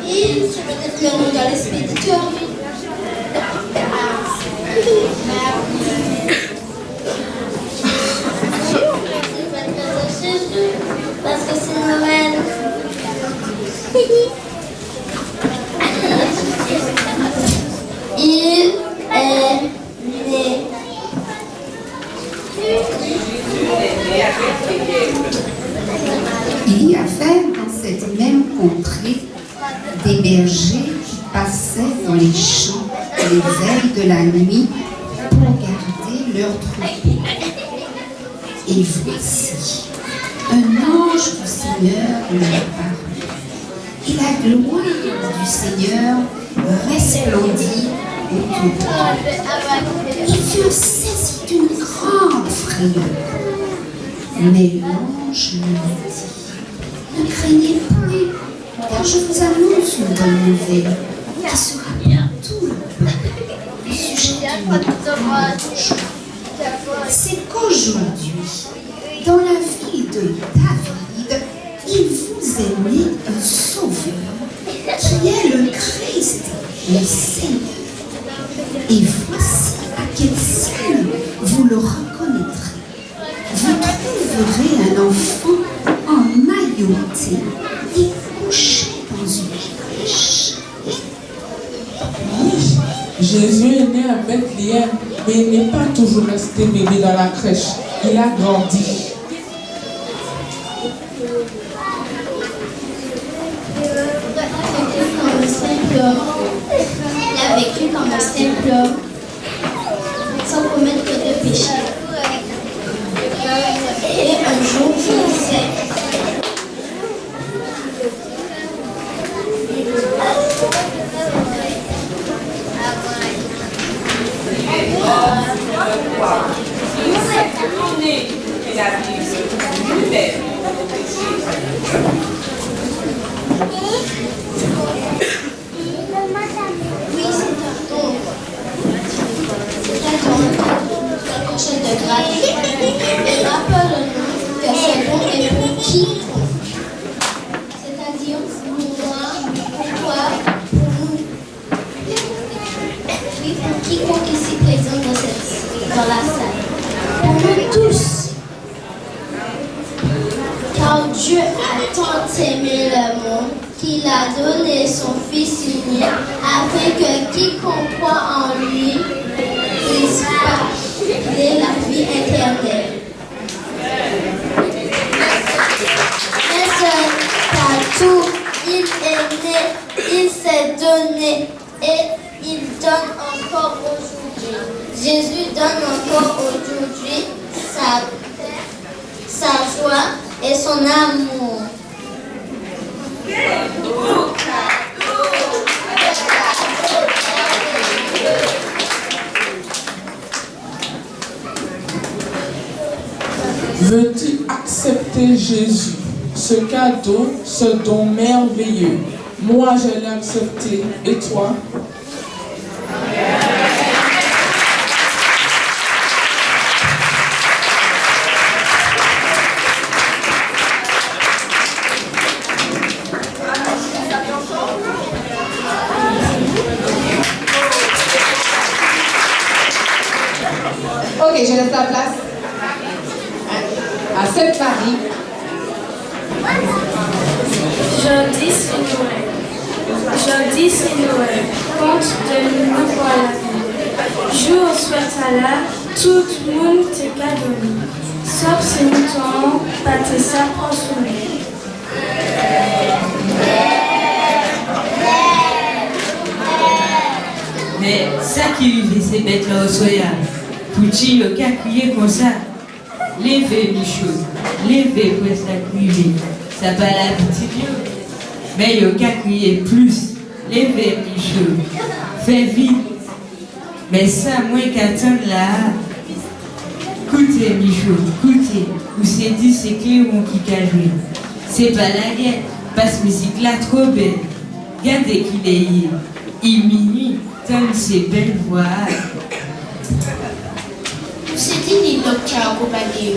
Il, c'est peut-être le nom d'un expéditeur. Parce que c'est Noël. Il est né. Il y avait dans cette même contrée des bergers qui passaient dans les champs les veilles de la nuit pour garder leurs troupeaux. Et voici, un ange du Seigneur leur parut. Et la gloire du Seigneur resplendit autour d'eux. Ils furent saisis d'une grande frayeur. Mais l'ange leur dit: ne craignez point, car je vous annonce une bonne nouvelle qui sera pour tout le peuple au sujet d'une grande joie. C'est qu'aujourd'hui, dans la ville de David, il vous est né un sauveur qui est le Christ, le Seigneur. Et voici à quel signe vous le reconnaîtrez. Vous trouverez un enfant emmailloté et couché dans une crèche. Oui, Jésus est né à Bethléem, mais il n'est pas toujours resté bébé dans la crèche. Il a grandi. simple homme. Il a vécu comme un simple homme, sans commettre de péché. Et un jour, il disait, oui, c'est un don. C'est un don, quelque chose de gratuit. Et rappelle-nous que ce don est pour quiconque. C'est-à-dire pour moi, pour toi, pour nous. Oui, pour quiconque ici présent dans la salle. Pour nous tous. Car Dieu a tant aimé le monde qu'il a donné son Fils unique afin que quiconque croit en lui puisse ait la vie éternelle. Mais ce n'est pas tout. Il est né, il s'est donné et il donne encore aujourd'hui. Jésus donne encore aujourd'hui sa joie et son amour. Veux-tu accepter Jésus, ce cadeau, ce don merveilleux? Moi, je l'ai accepté. Et toi? Ok, je laisse la place à Sainte-Marie. Jeudi c'est Noël. Jeudi c'est Noël. Conte de nous voilà. Jour soit là, tout le monde te cadeau. Sauf si nous t'en pâté ça pour soumis. Mais ça qui vivait ces bêtes là au soya, Pouchi le cas crier comme ça. Levez Michaud, levez pour ça crier. Ça va la petite lieu. Mais le cas crier plus. Levez Michaud. Fais vite. Mais ça, moins qu'attendre là. Écoutez Michaud, écoutez. Vous c'est dit c'est Cléron qui a joué. C'est pas la guerre. Parce que musique là trop belle. Regardez qu'il est hier. Il minuit. Comme ces belles voix. C'est dit les docteurs à accompagner.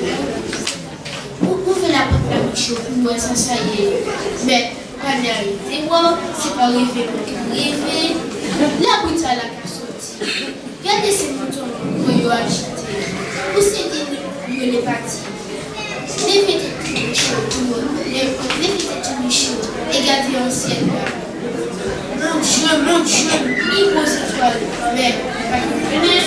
Ouvrez la porte la Michaud pour moi, ça y est. Mais, pas bien arrêter, moi, c'est pas rêver pour qu'il rêve. La route à la sortie. Regardez ces moutons que vous avez achetés. Vous c'est dit nous les partis. Les petites Michaud, tout le monde. Les petites Michaud. Et gardez en ciel. Mon Dieu, il pose étoile. Mais, pas comprenez.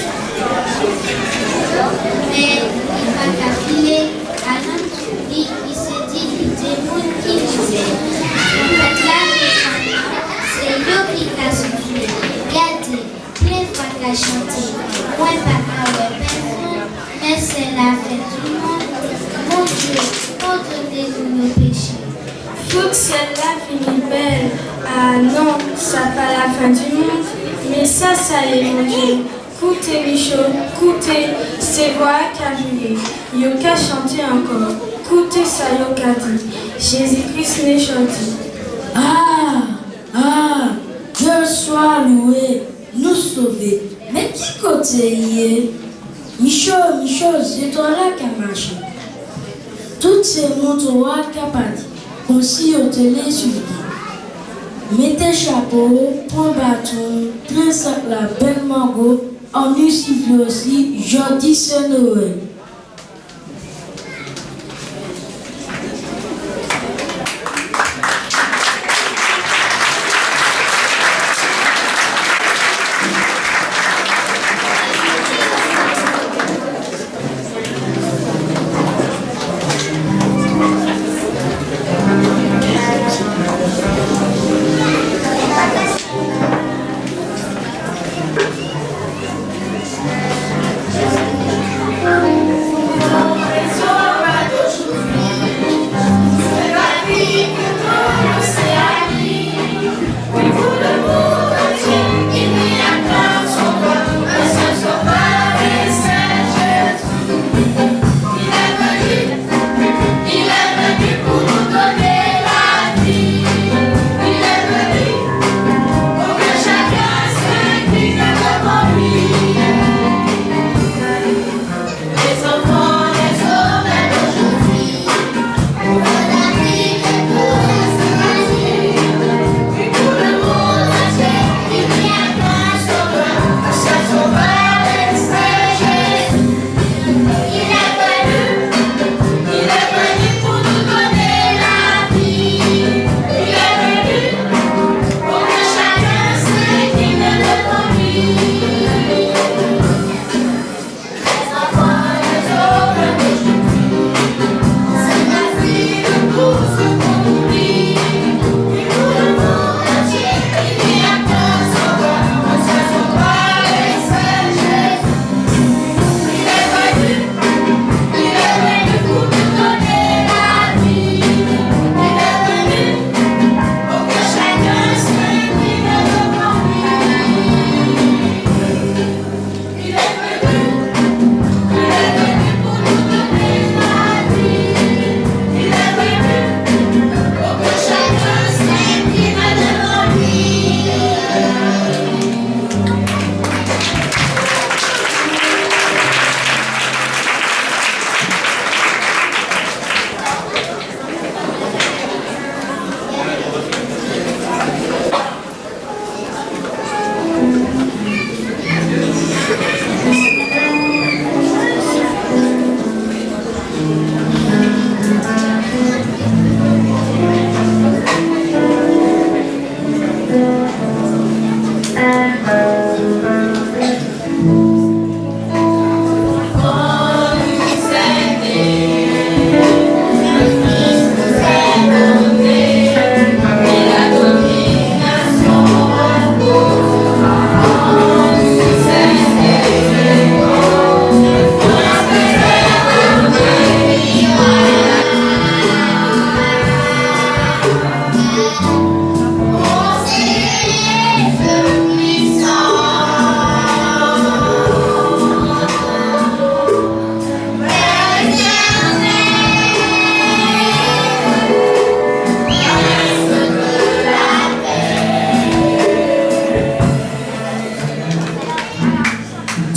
Mais il va calculer à il s'est dit du démon qui disait. En fait, là, c'est lui qui a soufflé. Regardez, plein de fois qu'il a chanté. Ouais, papa, ouais, personne. Mais c'est la fête du monde. Mon Dieu, pardonnez-nous nos péchés. Faut que celle-là finisse belle. Ah non, ça pas la fin du monde. Mais ça y est, mon Dieu. Écoutez, Michaud, écoutez, c'est voix qu'a joué. Yoka chanté encore. Écoutez ça, Yoka dit. Jésus-Christ n'est chanté. Dieu soit loué, nous sauver. Mais qui côté y est? Michaud, c'est toi là qui a marché. Toutes ces montres qui a parti. Comme si on te les suivi. Mettez chapeau, prends bâton, plein sac la belle mango. En nous siffle aussi, jeudi c'est Noël.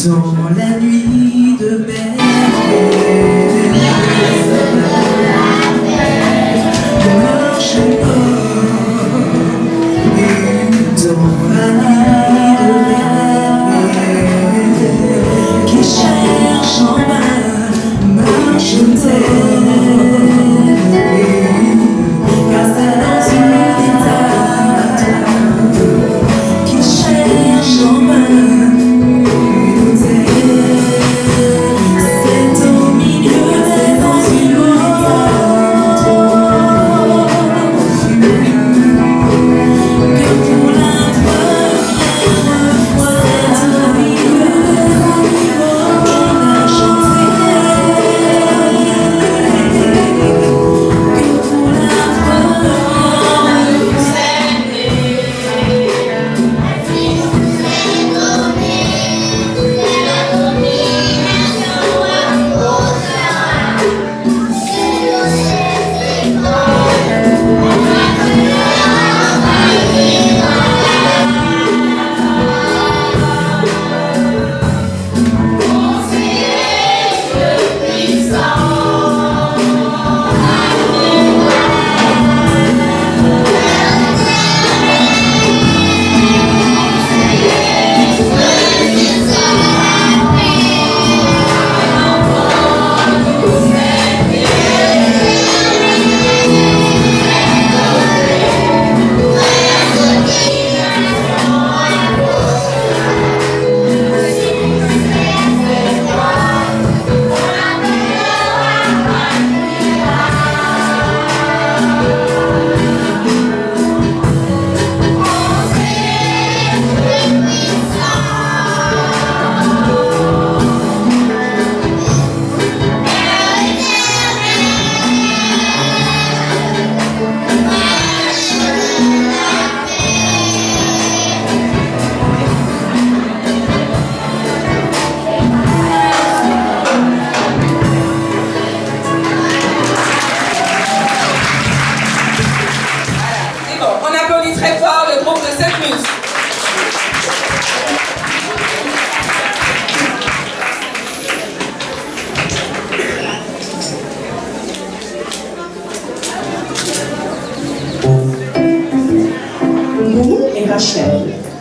dans la nuit de Bethléem, marche dans la nuit de Bethléem, qui cherche en vain, marche car c'est dans une étape qui cherche en vain.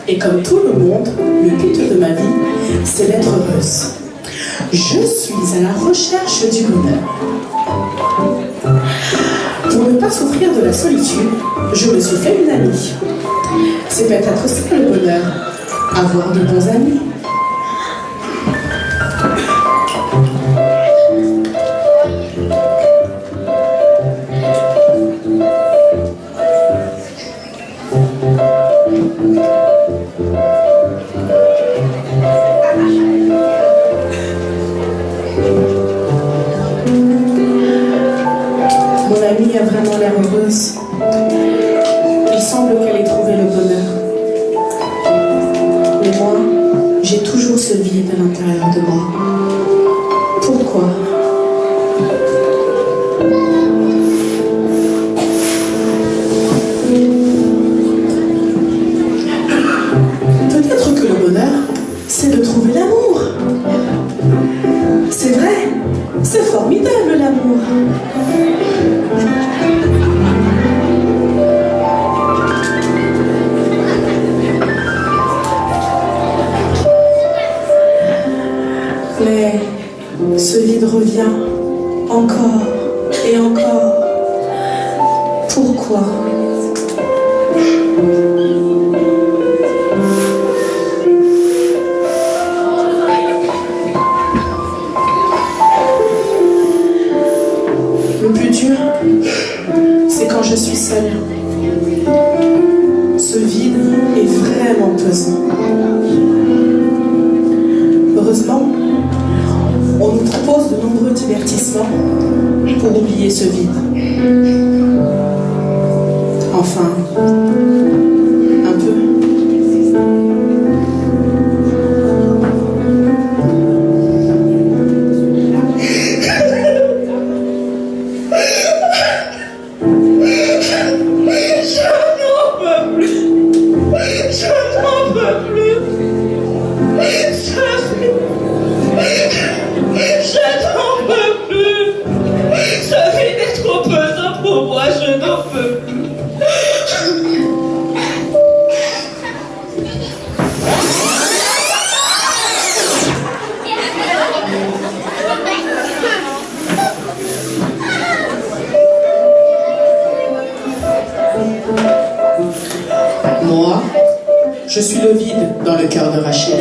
Et comme tout le monde, le but de ma vie, c'est d'être heureuse. Je suis à la recherche du bonheur. Pour ne pas souffrir de la solitude, je me suis fait une amie. C'est peut-être ça le bonheur, avoir de bons amis. Mon amie a vraiment l'air heureuse. Il semble qu'elle ait trouvé le bonheur. Mais moi, j'ai toujours ce vide à l'intérieur de moi. Pourquoi ? Peut-être que le bonheur, c'est de trouver l'amour. C'est vrai, c'est formidable l'amour. Mais ce vide revient encore et encore. Pourquoi ? Le plus dur, c'est quand je suis seule. Ce vide est vraiment pesant. Heureusement, on nous propose de nombreux divertissements pour oublier ce vide. Enfin, un peu. Je n'en peux plus. je suis le vide dans le cœur de Rachel.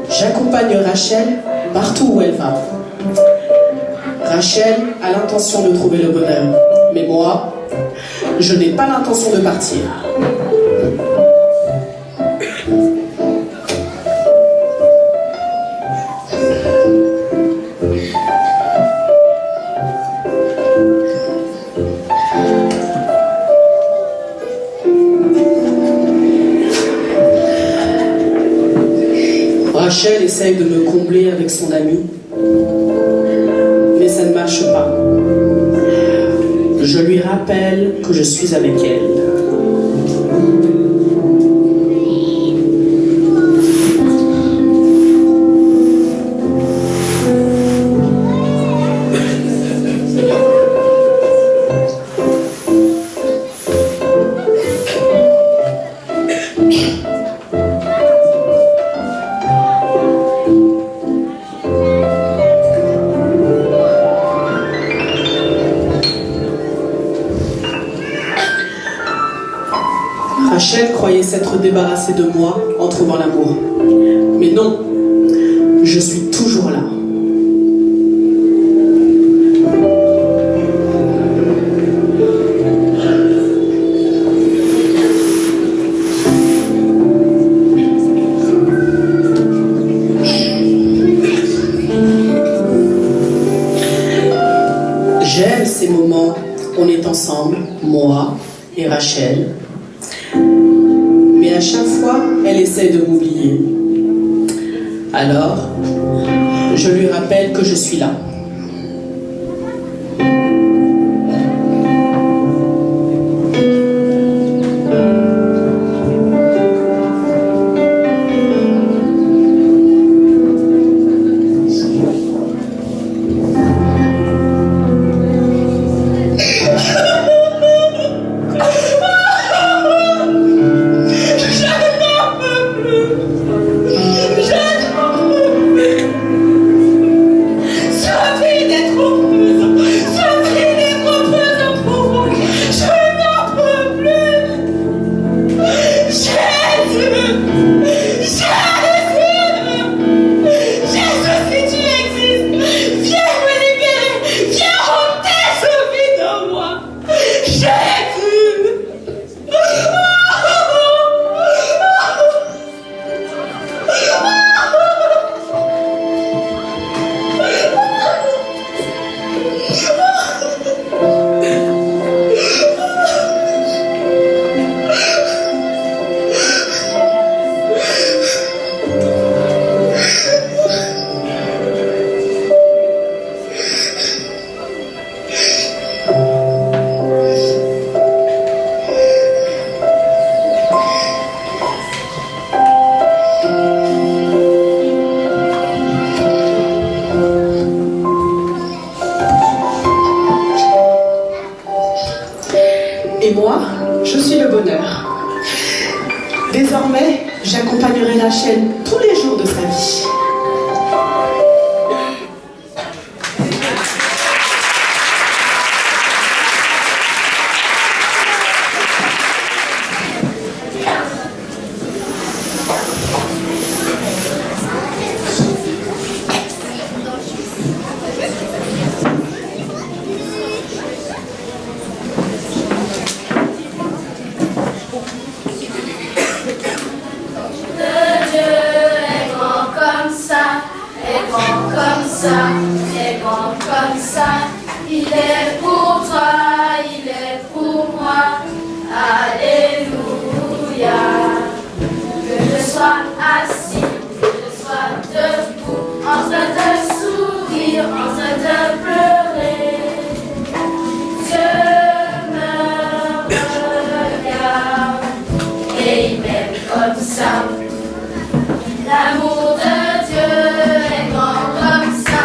J'accompagne Rachel partout où elle va. Rachel a l'intention de trouver le bonheur, mais moi, je n'ai pas l'intention de partir. Rachel essaye de me combler avec son ami, mais ça ne marche pas. Je lui rappelle que je suis avec elle. Rachel croyait s'être débarrassée de moi en trouvant l'amour. Mais non, je suis toujours là. J'aime ces moments où on est ensemble, moi et Rachel. Mais à chaque fois, elle essaie de m'oublier. Alors, je lui rappelle que je suis là. Et moi, je suis le bonheur. Désormais, j'accompagnerai Rachel tous les jours de sa vie. Il est pour toi, il est pour moi. Alléluia. Que je sois assis, que je sois debout, en train de sourire, en train de pleurer. Dieu me regarde et il m'aime comme ça. L'amour de Dieu est grand comme ça.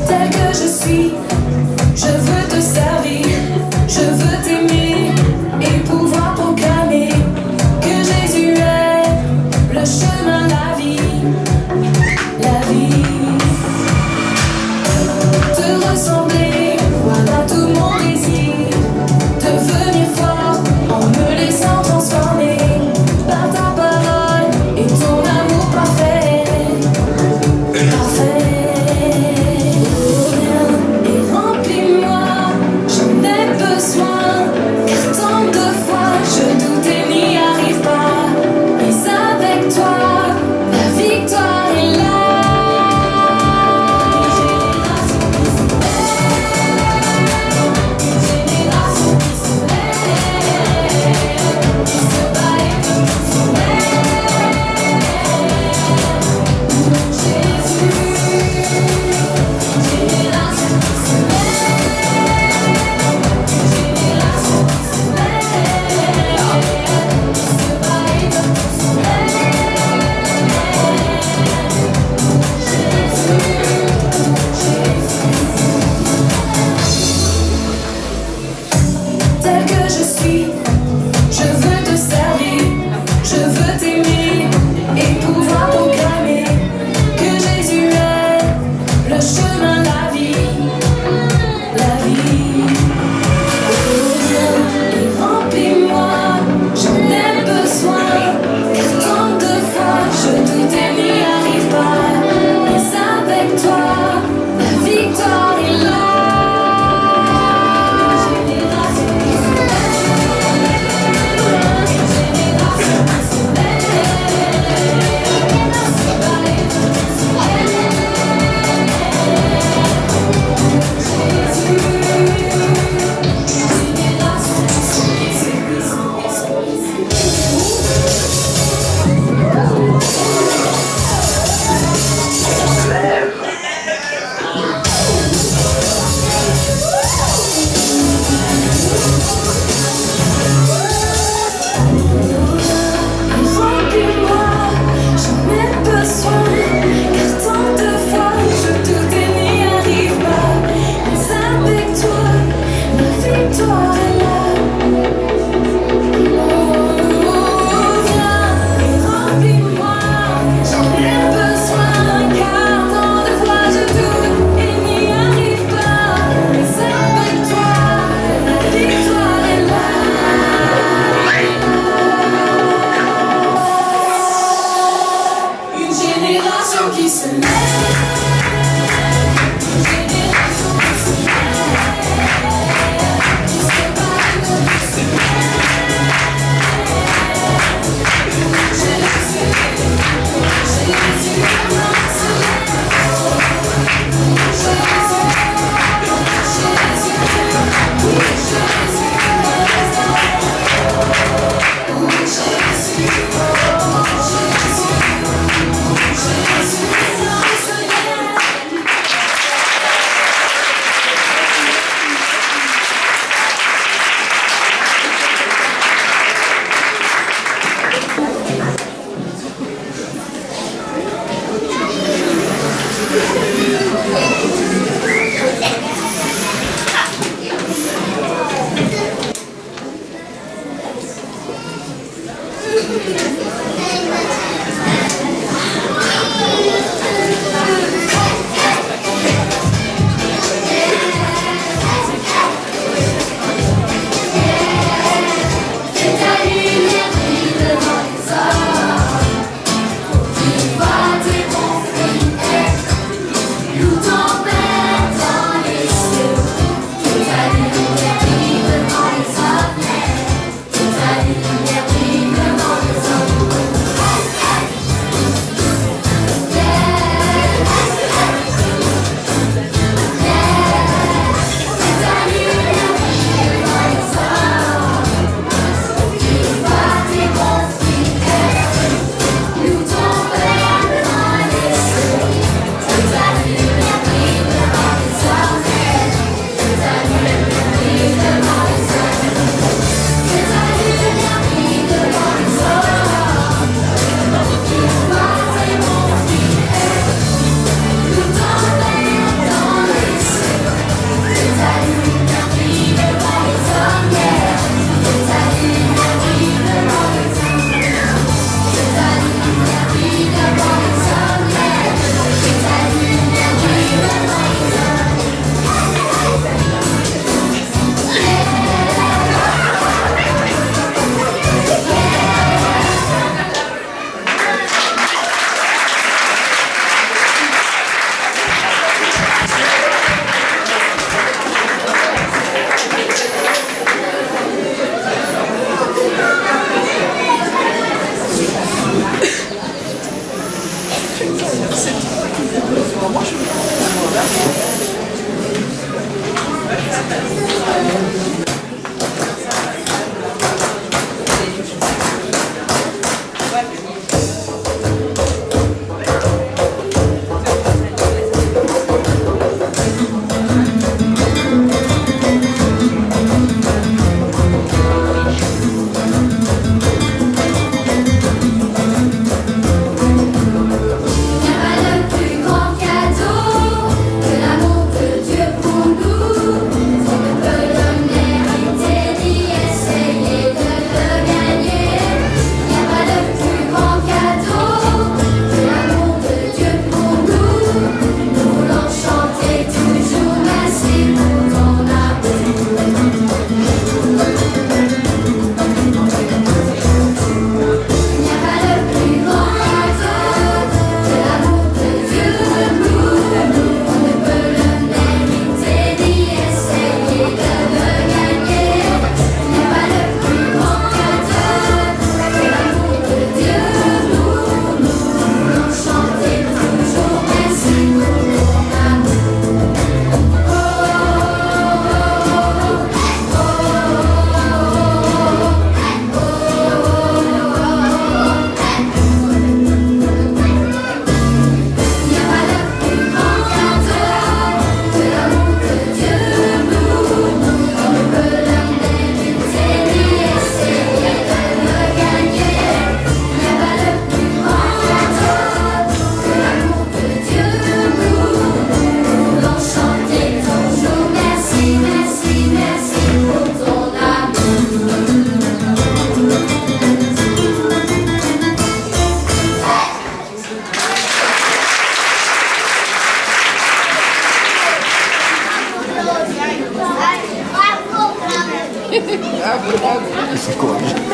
Tel que je suis, je veux te servir, je veux t'aimer et pouvoir proclamer que Jésus est le chemin, la vie, la vie. Te ressembler, voilà tout mon désir, devenir fort en me laissant transformer par ta parole et ton amour parfait, parfait. Et remplis-moi, j'en ai besoin, car tant de fois je doute et n'y arrive pas. Mais avec toi, la victoire est là. Tel que je suis, je veux te servir, je veux t'aimer et pouvoir proclamer que Jésus est le chemin, la vie, la vie. Et remplis-moi, j'en ai besoin, car tant de fois je doute et n'y arrive pas. Mais avec toi, la victoire est là. Remplis-moi, j'en ai besoin, car tant de fois je doute et n'y arrive pas. Mais avec toi, la victoire est là. Viens et remplis-moi, j'en ai besoin, car tant de fois je doute et n'y arrive pas. Mais avec toi, la victoire est là. Une génération qui se lève. Une génération qui se lève. Qui se bat, qui se C'est quoi? La croix,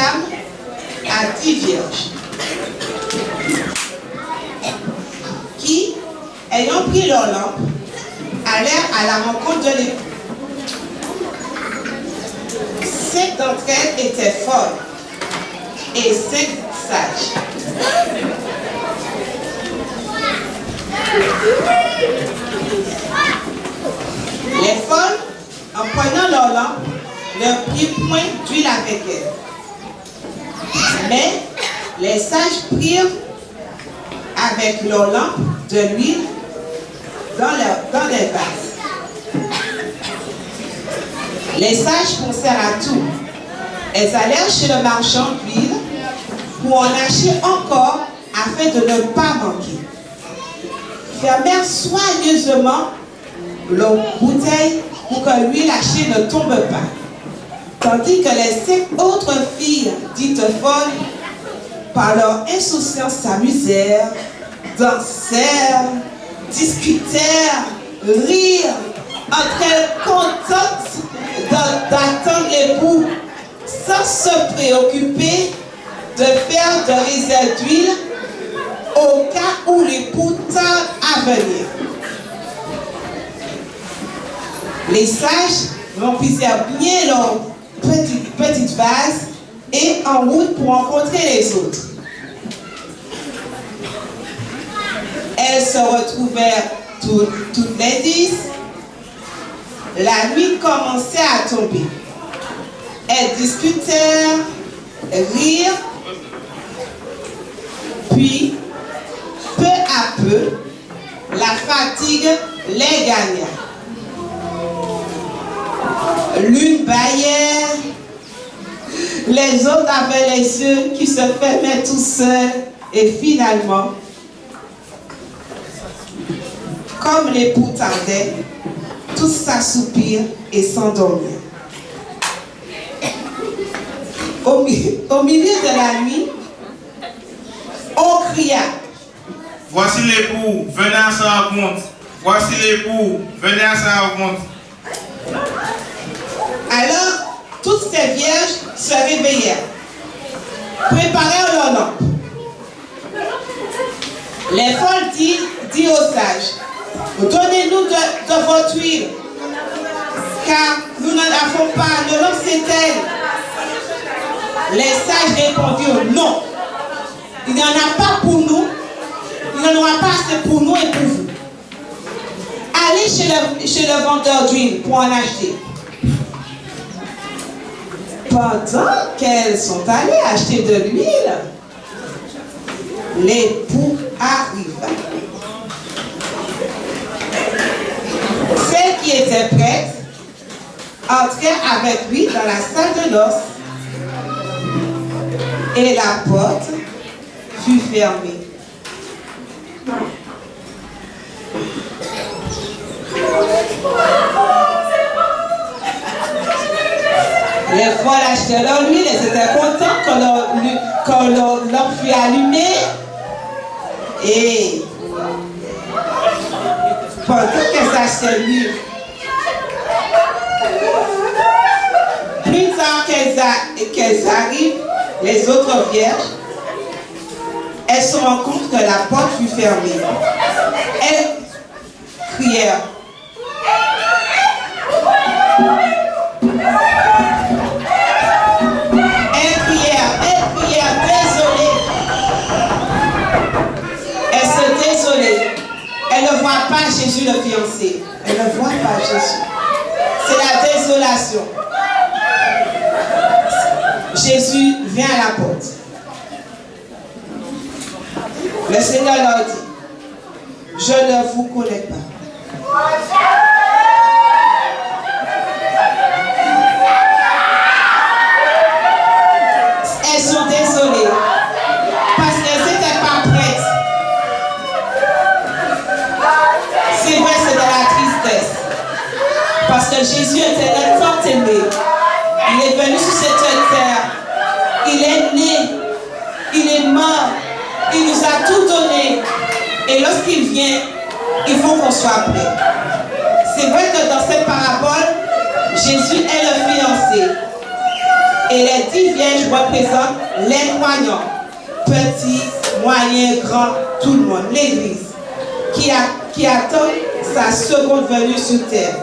femme à 10 vierges qui, ayant pris leur lampe, allèrent à la rencontre de l'époux. 5 d'entre elles étaient folles et 5 sages. Les folles, en prenant leur lampe, ne prirent point d'huile avec elles. Mais les sages prirent avec leur lampe de l'huile dans des vases. Les sages pensèrent à tout. Elles allèrent chez le marchand d'huile pour en acheter encore afin de ne pas manquer. Fermèrent soigneusement leur bouteille pour que l'huile achetée ne tombe pas. Tandis que les 5 autres filles dites folles, par leur insouciance, s'amusèrent, dansèrent, discutèrent, rirent, entre elles contentes d'attendre l'époux, sans se préoccuper de faire de réserve d'huile au cas où l'époux tarde à venir. Les sages remplissèrent bien leur petite vase et en route pour rencontrer les autres. Elles se retrouvèrent toutes les 10. La nuit commençait à tomber. Elles discutèrent, rirent, puis, peu à peu, la fatigue les gagna. L'une bâillait, les autres avaient les yeux qui se fermaient tout seuls et finalement, comme l'époux tardait, tous s'assoupirent et s'endormirent. Au milieu de la nuit, on cria. Voici l'époux, venez à sa rencontre. Voici l'époux, venez à sa rencontre. Alors, toutes ces vierges se réveillèrent, préparèrent leur lampe. Les folles dirent aux sages, donnez-nous de votre huile, car nous n'en avons pas, nos lampes s'éteignent. Les sages répondirent, non, il n'y en a pas pour nous, il n'y en aura pas assez pour nous et pour vous. Allez chez le vendeur d'huile pour en acheter. Pendant qu'elles sont allées acheter de l'huile, l'époux arriva. Celles qui étaient prêtes entrèrent avec lui dans la salle de noces et la porte fut fermée. Les folles achetaient leur huile, elles étaient contentes quand leur lampe fut allumée. Et pendant qu'elles achetaient l'huile, plus tard qu'elles arrivent, les autres vierges, elles se rendent compte que la porte fut fermée. Elles crièrent. Elle ne voit pas Jésus le fiancé. Elle ne voit pas Jésus. C'est la désolation. Jésus vient à la porte. Le Seigneur leur dit, je ne vous connais pas. Elles sont désolées parce qu'elles n'étaient pas prêtes. C'est vrai, c'est de la tristesse. Parce que Jésus était un fort aimé. Il est venu sur cette terre. Il est né. Il est mort. Il nous a tout donné. Et lorsqu'il vient, il faut qu'on soit prêt. C'est vrai que dans cette parabole, Jésus est le fiancé. Et les 10 vierges représentent les croyants, petits, moyens, grands, tout le monde, l'Église, qui attend sa seconde venue sur terre.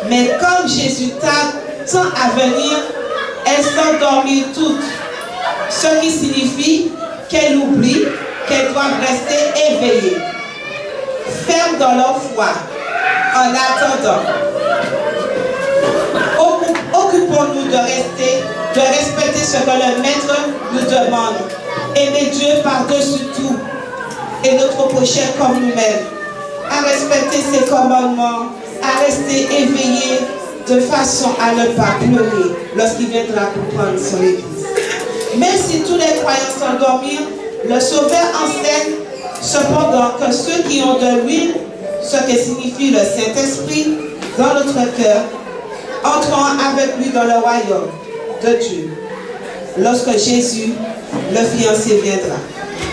Mais comme Jésus tarde tant à venir, elles s'endorment toutes, ce qui signifie qu'elles oublient qu'elles doivent rester éveillées, fermes dans leur foi, en attendant. Occupons-nous de respecter ce que le Maître nous demande. Aimer Dieu par-dessus tout et notre prochain comme nous-mêmes. À respecter ses commandements, à rester éveillé de façon à ne pas pleurer lorsqu'il viendra pour prendre son Église. Même si tous les croyants s'endormirent, le Sauveur enseigne cependant que ceux qui ont de l'huile, ce que signifie le Saint-Esprit, dans notre cœur, entreront avec lui dans le royaume de Dieu. Lorsque Jésus, le fiancé, viendra.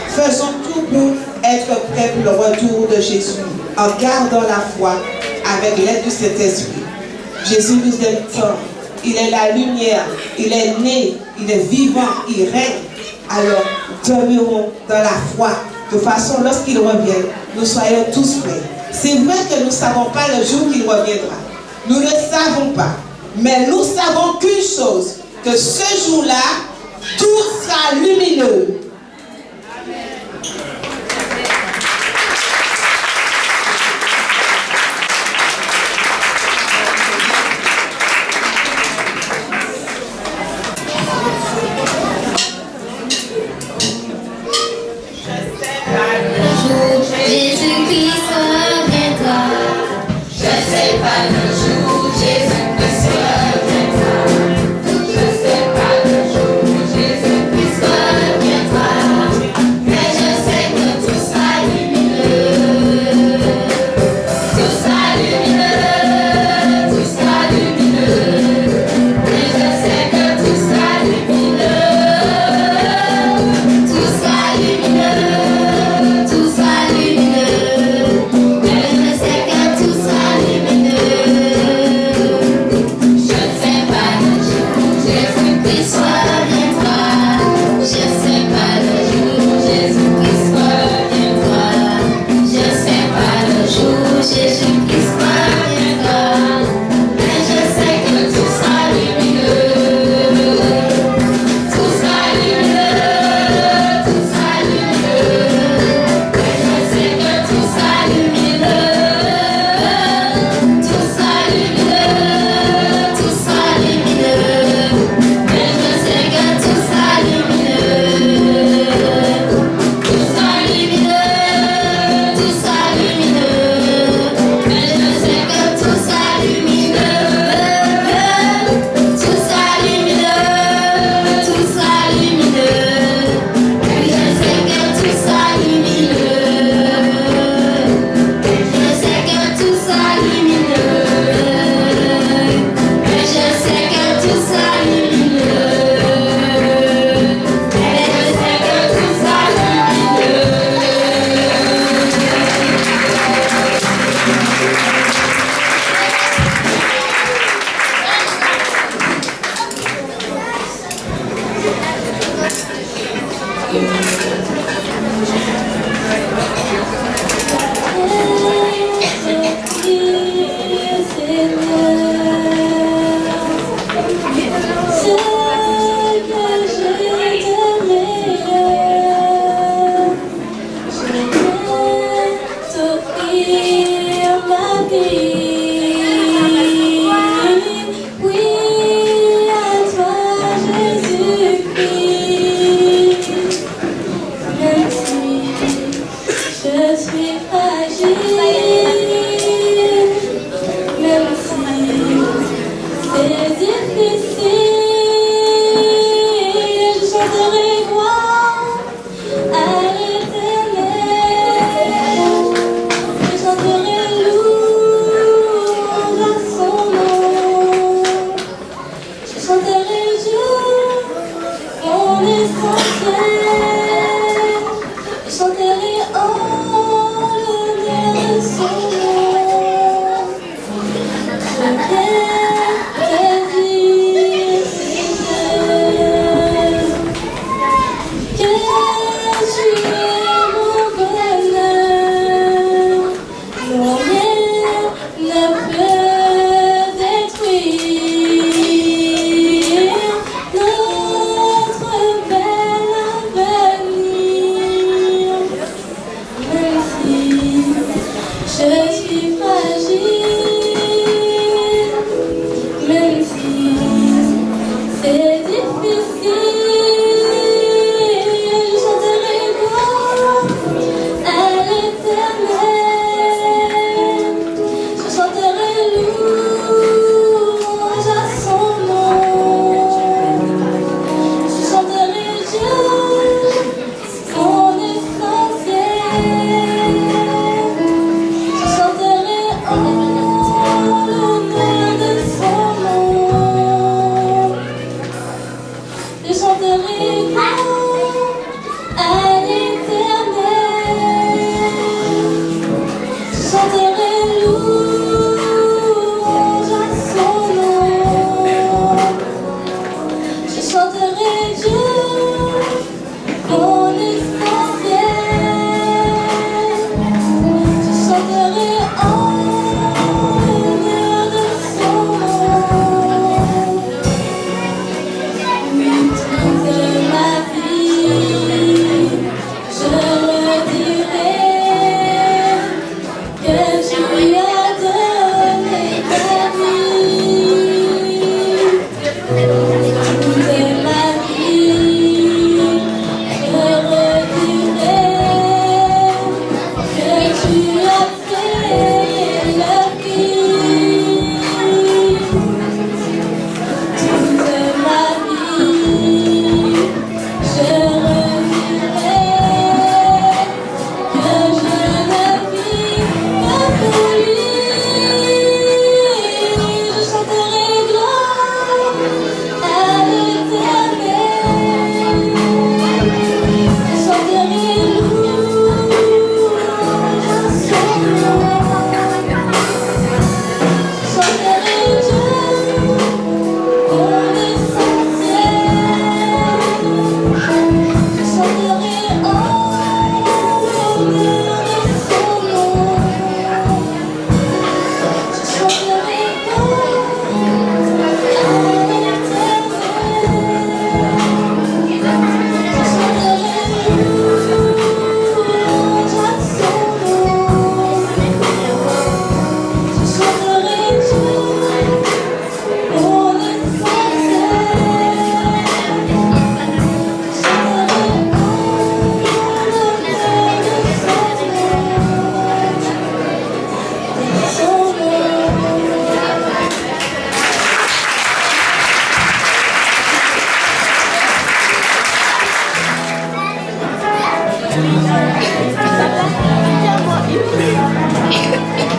Faisons tout pour être prêts pour le retour de Jésus, en gardant la foi avec l'aide du Saint-Esprit. Jésus nous aime tant. Il est la lumière, il est né, il est vivant, il règne. Alors, demeurons dans la foi, de façon, lorsqu'il revient, nous soyons tous prêts. C'est vrai que nous ne savons pas le jour qu'il reviendra. Nous ne savons pas. Mais nous savons qu'une chose, que ce jour-là, tout sera lumineux. Jésus-Christ reviendra. Je sais pas le jour Jésus-Christ reviendra. Je sais pas le jour Jésus-Christ reviendra. Mais je sais que tout sera lumineux. Tout sera lumineux. Tout sera lumineux. Mais je sais que tout sera lumineux. Tout sera lumineux. Tout sera lumineux, mais je sais que tout sera lumineux. Je ne sais pas le jour où Jésus-Christ reviendra. Je ne sais pas le jour où Jésus-Christ reviendra. Je ne sais pas le jour où Jésus-Christ reviendra. Mais je sais que tout sera lumineux. Tout sera lumineux. Tout sera lumineux. Je sais que tout sera lumineux, tout sera lumineux, tout sera lumineux. Mais je sais que tout sera lumineux, tout sera lumineux, tout sera lumineux. Mais je sais que tout sera lumineux, tout sera lumineux, tout sera lumineux. Mais je sais que tout sera lumineux. Je sais que tout sera lumineux. Mais je sais que tout sera lumineux. Mais je sais que tout sera Je suis fragile, même si c'est difficile, je chanterai gloire à l'Éternel, je chanterai louange à son nom, je chanterai jour, mon essentiel, je chanterai en l'honneur de son nom. Je viens te dire, Seigneur. Thank you.